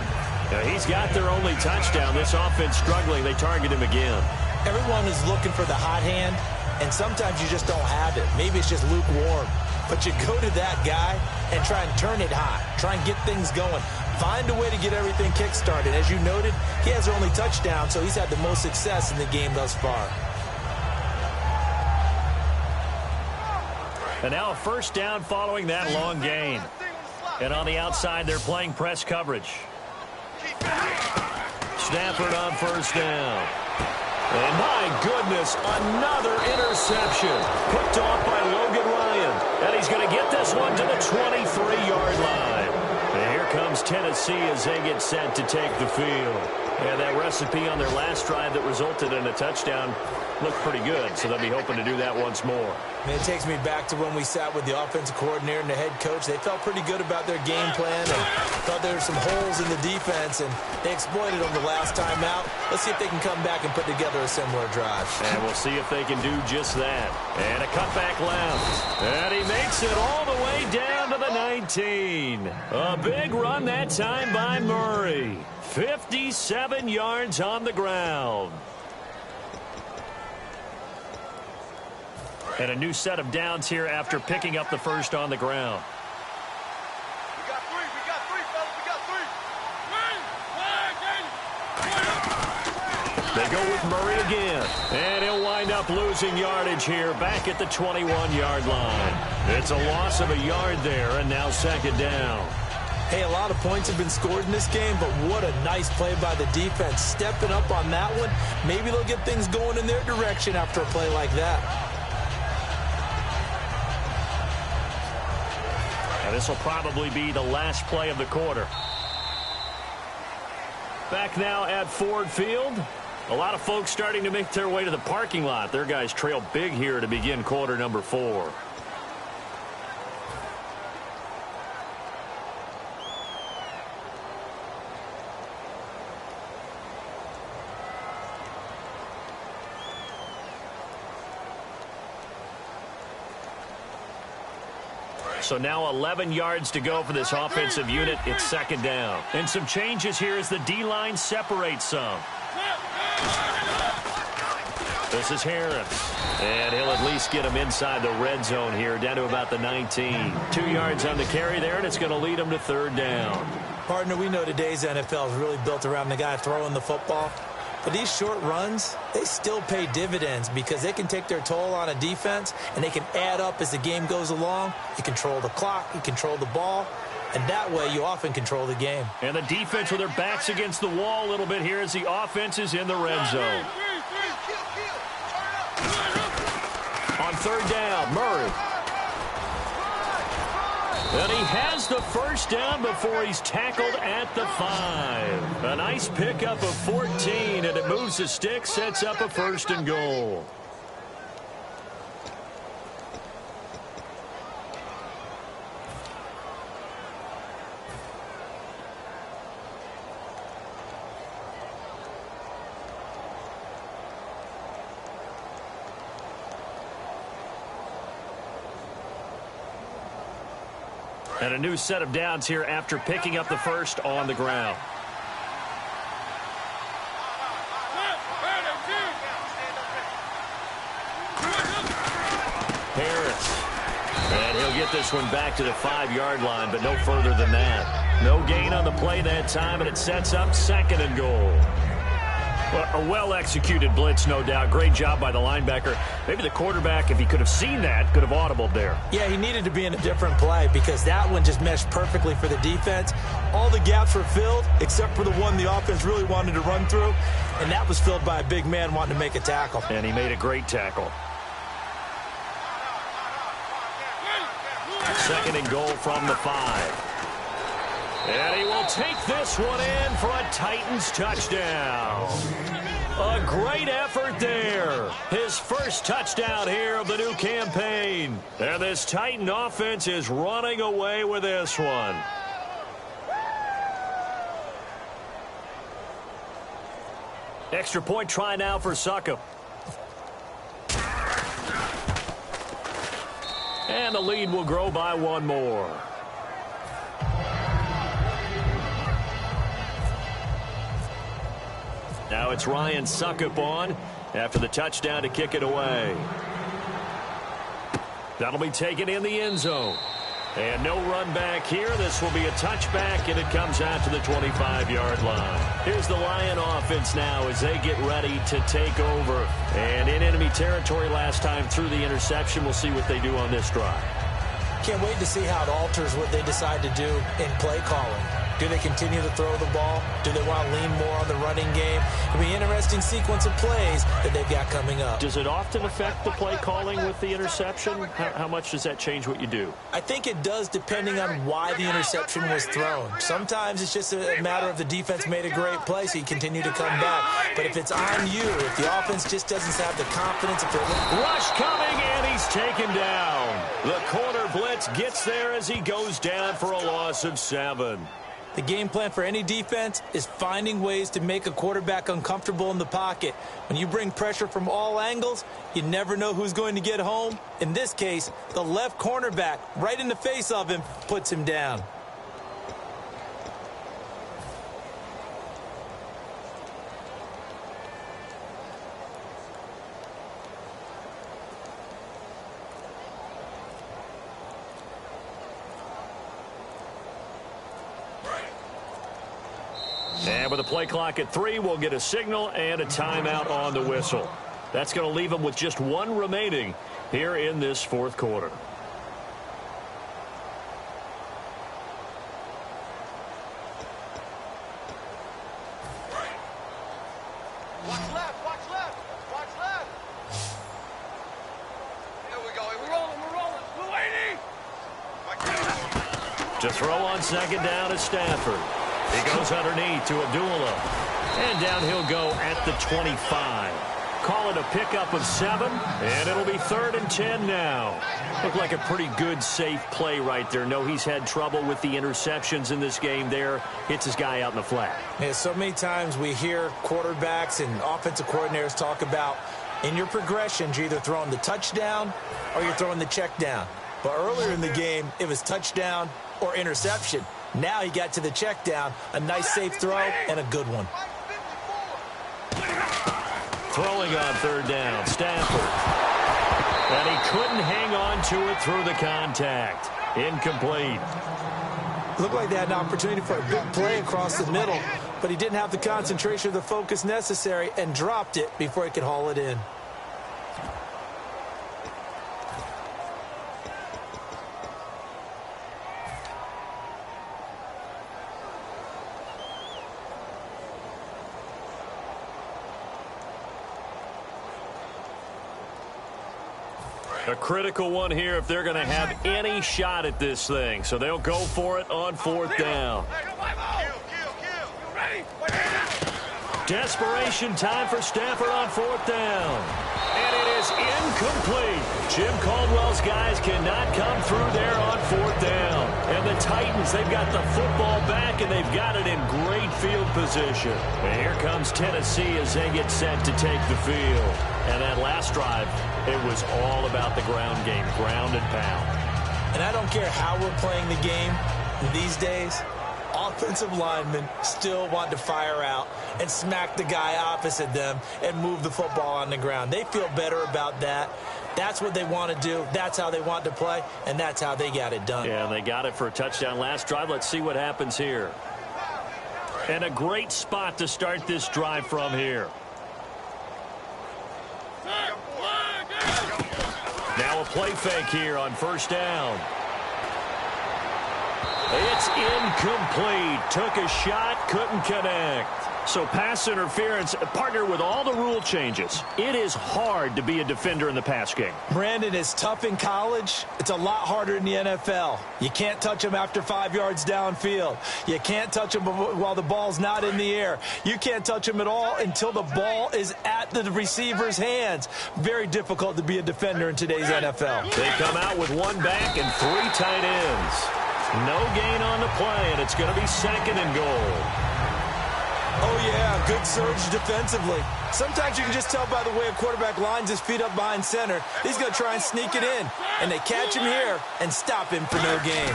Now, he's got their only touchdown. This offense struggling. They target him again. Everyone is looking for the hot hand, and sometimes you just don't have it. Maybe it's just lukewarm. But you go to that guy and try and turn it hot. Try and get things going. Find a way to get everything kick-started. As you noted, he has their only touchdown, so he's had the most success in the game thus far. And now a first down following that long gain. And on the outside, they're playing press coverage. Stafford on first down. And my goodness, another interception. Picked off by Logan Ryan. And he's going to get this one to the 23-yard line. And here comes Tennessee as they get set to take the field. And that recipe on their last drive that resulted in a touchdown looked pretty good, so they'll be hoping to do that once more. Man, it takes me back to when we sat with the offensive coordinator and the head coach. They felt pretty good about their game plan and thought there were some holes in the defense, and they exploited them the last time out. Let's see if they can come back and put together a similar drive. And we'll see if they can do just that. And a cutback left. And he makes it all the way down to the 19. A big run that time by Murray. 57 yards on the ground. And a new set of downs here after picking up the first on the ground. We got three, fellas. We got three. They go with Murray again. And he'll wind up losing yardage here back at the 21-yard line. It's a loss of a yard there, and now second down. Hey, a lot of points have been scored in this game, but what a nice play by the defense. Stepping up on that one. Maybe they'll get things going in their direction after a play like that. This will probably be the last play of the quarter. Back now at Ford Field. A lot of folks starting to make their way to the parking lot. Their guys trail big here to begin quarter number 4. So now 11 yards to go for this offensive unit. It's second down. And some changes here as the D-line separates some. This is Harris. And he'll at least get him inside the red zone here, down to about the 19. 2 yards on the carry there, and it's going to lead him to third down. Partner, we know today's NFL is really built around the guy throwing the football. But these short runs, they still pay dividends because they can take their toll on a defense and they can add up as the game goes along. You control the clock, you control the ball, and that way you often control the game. And the defense with their backs against the wall a little bit here as the offense is in the red zone. On third down, Murray. And he has the first down before he's tackled at the 5. A nice pickup of 14, and it moves the stick, sets up a first and goal. And a new set of downs here after picking up the first on the ground. Harris. And he'll get this one back to the 5-yard line, but no further than that. No gain on the play that time, and it sets up second and goal. Well, a well-executed blitz, no doubt. Great job by the linebacker. Maybe the quarterback, if he could have seen that, could have audibled there. Yeah, he needed to be in a different play because that one just meshed perfectly for the defense. All the gaps were filled except for the one the offense really wanted to run through, and that was filled by a big man wanting to make a tackle. And he made a great tackle. Second and goal from the 5. And he will take this one in for a Titans touchdown. A great effort there. His first touchdown here of the new campaign. And this Titan offense is running away with this one. Extra point try now for Succop. And the lead will grow by one more. Now it's Ryan Succop on after the touchdown to kick it away. That'll be taken in the end zone. And no run back here. This will be a touchback, and it comes out to the 25-yard line. Here's the Lion offense now as they get ready to take over. And in enemy territory last time through the interception. We'll see what they do on this drive. Can't wait to see how it alters what they decide to do in play calling. Do they continue to throw the ball? Do they want to lean more on the running game? It'll be an interesting sequence of plays that they've got coming up. Does it often affect the play calling with the interception? How much does that change what you do? I think it does depending on why the interception was thrown. Sometimes it's just a matter of the defense made a great play, so you continue to come back. But if it's on you, if the offense just doesn't have the confidence, if rush coming, and he's taken down. The corner blitz gets there as he goes down for a loss of 7. The game plan for any defense is finding ways to make a quarterback uncomfortable in the pocket. When you bring pressure from all angles, you never know who's going to get home. In this case, the left cornerback, right in the face of him, puts him down. And with the play clock at 3, we'll get a signal and a timeout on the whistle. That's going to leave them with just 1 remaining here in this fourth quarter. Watch left, watch left, watch left. Here we go, we're rolling. We're waiting. To throw on second down is Stafford. He goes underneath to Abdullah. And down he'll go at the 25. Call it a pickup of 7, and it'll be 3rd and 10 now. Looked like a pretty good, safe play right there. No, he's had trouble with the interceptions in this game there. Hits his guy out in the flat. Yeah, so many times we hear quarterbacks and offensive coordinators talk about in your progressions, you're either throwing the touchdown or you're throwing the check down. But earlier in the game, it was touchdown or interception. Now he got to the check down, a nice safe throw, and a good one. Throwing on 3rd down, Stafford. And he couldn't hang on to it through the contact. Incomplete. Looked like they had an opportunity for a big play across the middle, but he didn't have the concentration or the focus necessary and dropped it before he could haul it in. A critical one here if they're going to have any shot at this thing. So they'll go for it on 4th down. Desperation time for Stafford on 4th down. And it is incomplete. Jim Caldwell's guys cannot come through there on 4th down. And the Titans, they've got the football back, and they've got it in great field position. And here comes Tennessee as they get set to take the field. And that last drive, it was all about the ground game, ground and pound. And I don't care how we're playing the game these days, offensive linemen still want to fire out and smack the guy opposite them and move the football on the ground. They feel better about that. That's what they want to do. That's how they want to play, and that's how they got it done. Yeah, they got it for a touchdown last drive. Let's see what happens here. And a great spot to start this drive from here. Now a play fake here on 1st down. It's incomplete. Took a shot, couldn't connect. So pass interference, partner with all the rule changes. It is hard to be a defender in the pass game. Brandon, is tough in college. It's a lot harder in the NFL. You can't touch him after 5 yards downfield. You can't touch him while the ball's not in the air. You can't touch him at all until the ball is at the receiver's hands. Very difficult to be a defender in today's NFL. They come out with 1 back and 3 tight ends. No gain on the play, and it's going to be 2nd and goal. Oh, yeah, good surge defensively. Sometimes you can just tell by the way a quarterback lines his feet up behind center. He's going to try and sneak it in. And they catch him here and stop him for no gain.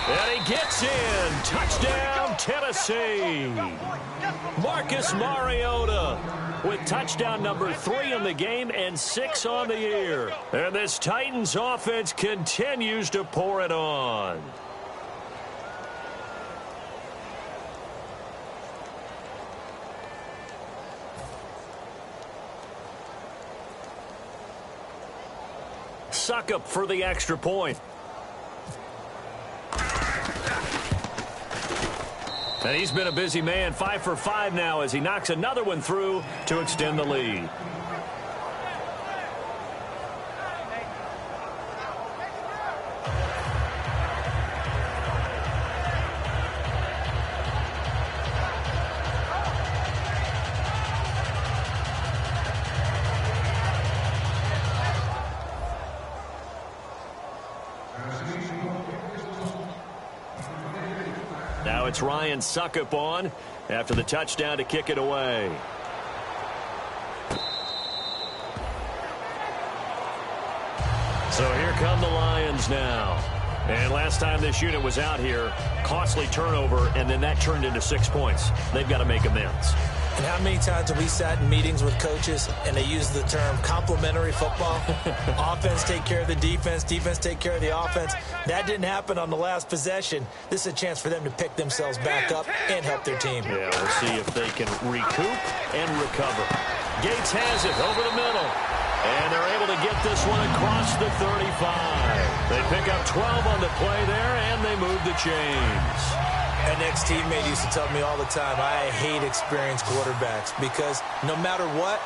And he gets in. Touchdown, Tennessee. Marcus Mariota with touchdown number 3 in the game and 6 on the year. And this Titans offense continues to pour it on. Suck up for the extra point. And he's been a busy man, 5 for 5 now as he knocks another one through to extend the lead. Now it's Ryan Suckup on after the touchdown to kick it away. So here come the Lions now. And last time this unit was out here, costly turnover, and then that turned into 6 points. They've got to make amends. And how many times have we sat in meetings with coaches and they use the term complementary football? Offense take care of the defense, defense take care of the offense. That didn't happen on the last possession. This is a chance for them to pick themselves back up and help their team. Yeah, we'll see if they can recoup and recover. Gates has it over the middle. And they're able to get this one across the 35. They pick up 12 on the play there, and they move the chains. An ex-teammate used to tell me all the time, I hate experienced quarterbacks because no matter what,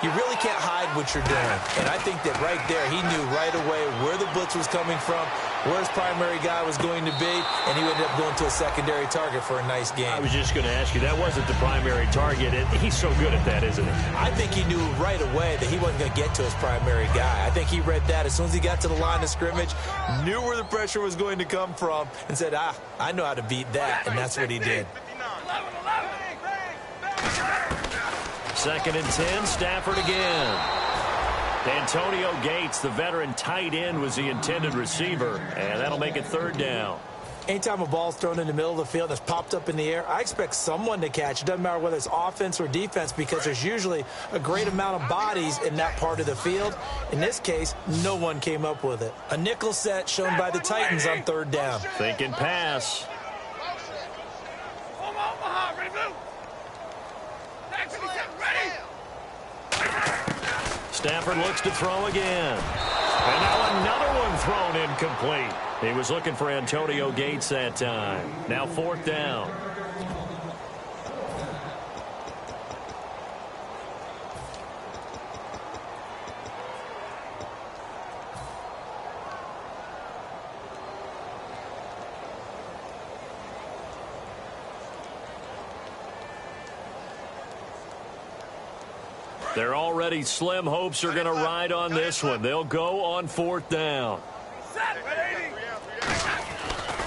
you really can't hide what you're doing. And I think that right there, he knew right away where the blitz was coming from, where his primary guy was going to be, and he ended up going to a secondary target for a nice game. I was just going to ask you, that wasn't the primary target. He's so good at that, isn't he? I think he knew right away that he wasn't going to get to his primary guy. I think he read that as soon as he got to the line of scrimmage, knew where the pressure was going to come from, and said, I know how to beat that, and that's what he did. 2nd and 10, Stafford again. Antonio Gates, the veteran tight end, was the intended receiver, and that'll make it 3rd down. Anytime a ball's thrown in the middle of the field that's popped up in the air, I expect someone to catch. It doesn't matter whether it's offense or defense because there's usually a great amount of bodies in that part of the field. In this case, no one came up with it. A nickel set shown by the Titans on 3rd down. Thinking pass. Stafford looks to throw again. And now another one thrown incomplete. He was looking for Antonio Gates that time. Now 4th down. They're already slim hopes are going to ride on this one. They'll go on 4th down.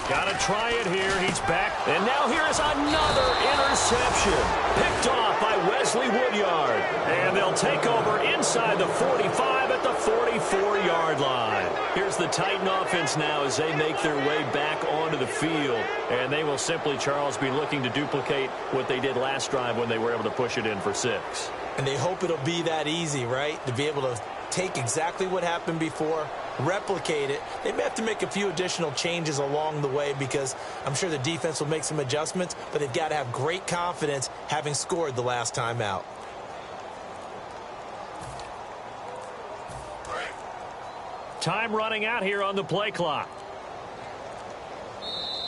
Got to try it here. He's back. And now here is another interception. Picked off by Wesley Woodyard. And they'll take over inside the 45 at the 44-yard line. Here's the Titan offense now as they make their way back onto the field. And they will simply, Charles, be looking to duplicate what they did last drive when they were able to push it in for 6. And they hope it'll be that easy, right? To be able to take exactly what happened before, replicate it. They may have to make a few additional changes along the way because I'm sure the defense will make some adjustments, but they've got to have great confidence having scored the last time out. Time running out here on the play clock.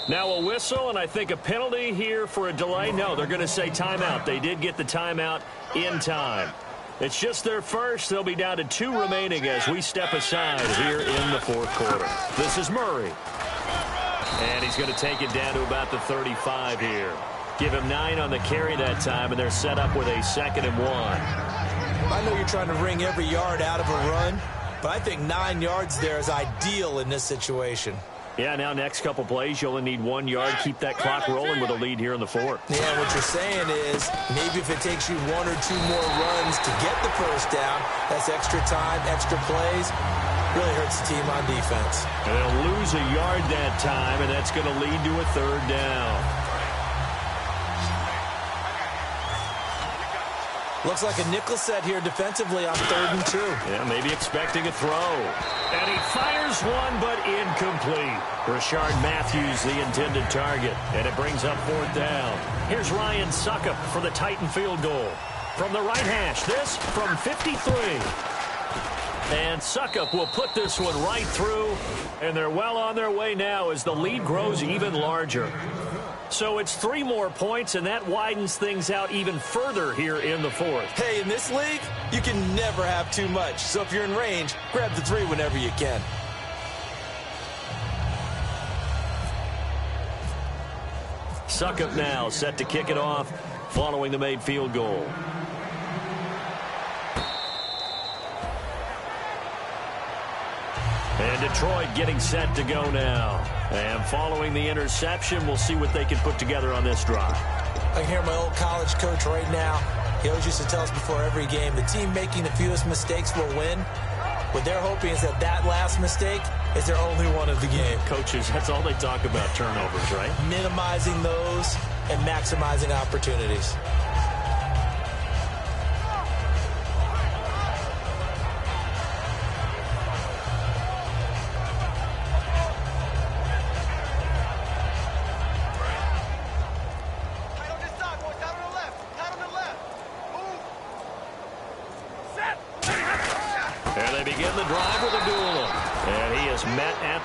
Now a whistle, and I think a penalty here for a delay. No, they're going to say timeout. They did get the timeout in time. It's just their first. They'll be down to 2 remaining as we step aside here in the 4th quarter. This is Murray. And he's going to take it down to about the 35 here. Give him 9 on the carry that time, and they're set up with a 2nd and 1. I know you're trying to wring every yard out of a run, but I think 9 yards there is ideal in this situation. Yeah, now next couple plays, you only need 1 yard. Keep that clock rolling with a lead here in the fourth. Yeah, what you're saying is maybe if it takes you 1 or 2 more runs to get the first down, that's extra time, extra plays. Really hurts the team on defense. And they'll lose a yard that time, and that's going to lead to a third down. Looks like a nickel set here defensively on 3rd and 2. Yeah, maybe expecting a throw. And he fires one, but incomplete. Rashard Matthews, the intended target. And it brings up 4th down. Here's Ryan Suckup for the Titan field goal. From the right hash, this from 53. And Suckup will put this one right through. And they're well on their way now as the lead grows even larger. So it's 3 more points, and that widens things out even further here in the fourth. Hey, in this league, you can never have too much. So if you're in range, grab the 3 whenever you can. Suckup now set to kick it off following the made field goal. And Detroit getting set to go now. And following the interception, we'll see what they can put together on this drive. I can hear my old college coach right now. He always used to tell us before every game, the team making the fewest mistakes will win. What they're hoping is that that last mistake is their only one of the game. Coaches, that's all they talk about, turnovers, right? Minimizing those and maximizing opportunities.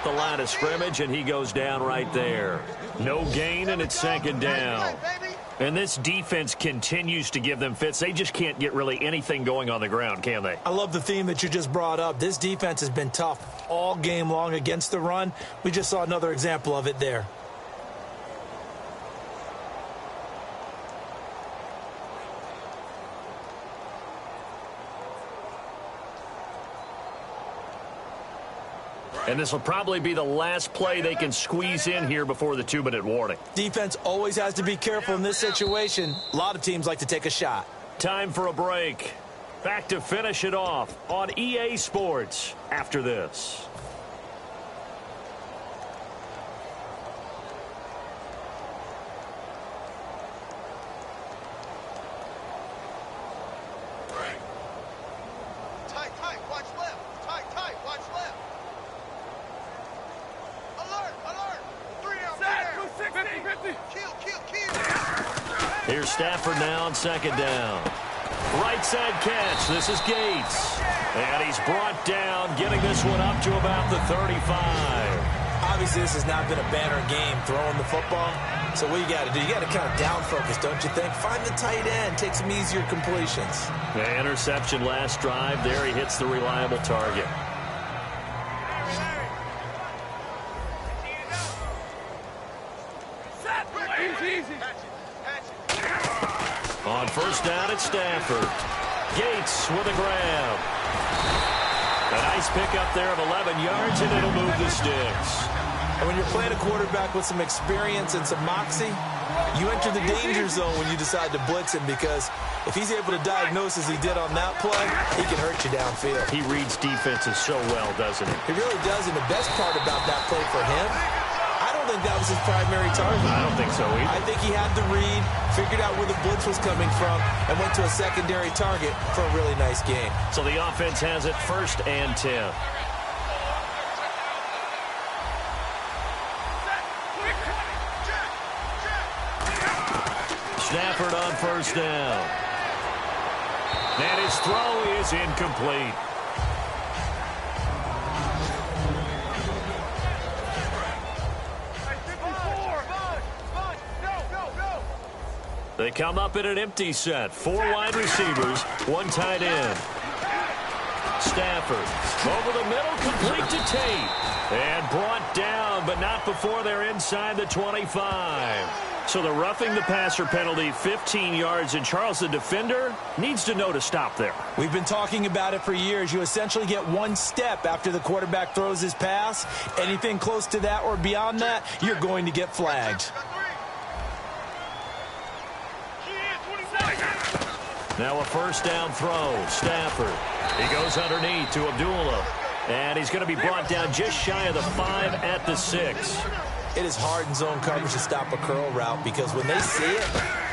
The line of scrimmage, and he goes down right there. No gain, and it's 2nd down. And this defense continues to give them fits. They just can't get really anything going on the ground, can they? I love the theme that you just brought up. This defense has been tough all game long against the run. We just saw another example of it there. And this will probably be the last play they can squeeze in here before the 2-minute warning. Defense always has to be careful in this situation. A lot of teams like to take a shot. Time for a break. Back to finish it off on EA Sports after this. Here's Stafford now on 2nd down. Right side catch. This is Gates. And he's brought down, getting this one up to about the 35. Obviously, this has not been a banner game throwing the football. So what you got to do, you got to kind of down focus, don't you think? Find the tight end, take some easier completions. The interception last drive. There he hits the reliable target. On 1st down, it's Stafford. Gates with a grab. A nice pickup there of 11 yards, and it'll move the sticks. And when you're playing a quarterback with some experience and some moxie, you enter the danger zone when you decide to blitz him, because if he's able to diagnose as he did on that play, he can hurt you downfield. He reads defenses so well, doesn't he? He really does, and the best part about that play for him, I don't think that was his primary target. I don't think so either. I think he had the read, figured out where the blitz was coming from, and went to a secondary target for a really nice game. So the offense has it 1st and 10. Stafford on 1st down. And his throw is incomplete. They come up in an empty set. 4 wide receivers, 1 tight end. Stafford over the middle, complete to Tate. And brought down, but not before they're inside the 25. So the roughing the passer penalty, 15 yards, and Charles, the defender, needs to know to stop there. We've been talking about it for years. You essentially get one step after the quarterback throws his pass. Anything close to that or beyond that, you're going to get flagged. Now a first down throw. Stafford. He goes underneath to Abdullah. And he's going to be brought down just shy of the 5 at the 6. It is hard in zone coverage to stop a curl route because when they see it,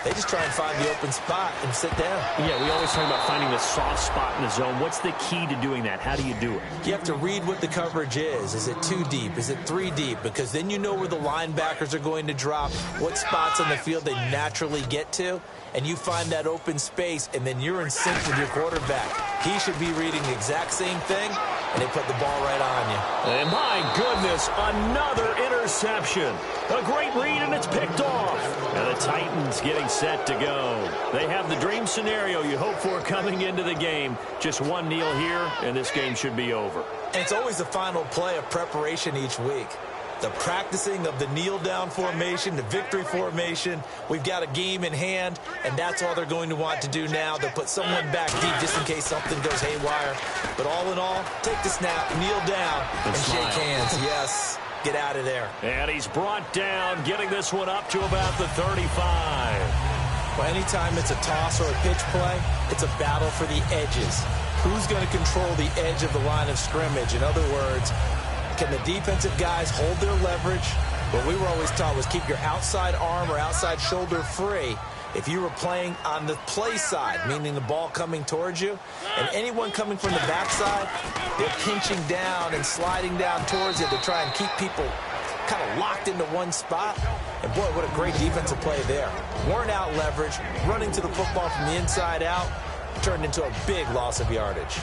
they just try and find the open spot and sit down. Yeah, we always talk about finding the soft spot in the zone. What's the key to doing that? How do you do it? You have to read what the coverage is. Is it 2 deep? Is it 3 deep? Because then you know where the linebackers are going to drop, what spots on the field they naturally get to, and you find that open space, and then you're in sync with your quarterback. He should be reading the exact same thing, and they put the ball right on you. And my goodness, another interception. A great read, and it's picked off. And the Titans getting set to go. They have the dream scenario you hope for coming into the game. Just one kneel here, and this game should be over. And it's always the final play of preparation each week. The practicing of the kneel-down formation, the victory formation. We've got a game in hand, and that's all they're going to want to do now. They'll put someone back deep just in case something goes haywire. But all in all, take the snap, kneel down, and shake hands. Yes, get out of there. And he's brought down, getting this one up to about the 35. Well, anytime it's a toss or a pitch play, it's a battle for the edges. Who's going to control the edge of the line of scrimmage? In other words, can the defensive guys hold their leverage? What we were always taught was keep your outside arm or outside shoulder free if you were playing on the play side, meaning the ball coming towards you. And anyone coming from the backside, they're pinching down and sliding down towards you to try and keep people kind of locked into one spot. And boy, what a great defensive play there. Worn out leverage, running to the football from the inside out, turned into a big loss of yardage.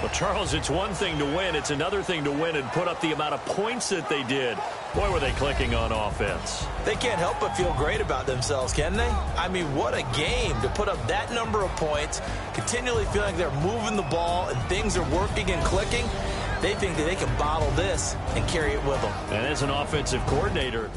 Well, Charles, it's one thing to win. It's another thing to win and put up the amount of points that they did. Boy, were they clicking on offense. They can't help but feel great about themselves, can they? I mean, what a game to put up that number of points, continually feeling like they're moving the ball and things are working and clicking. They think that they can bottle this and carry it with them. And as an offensive coordinator,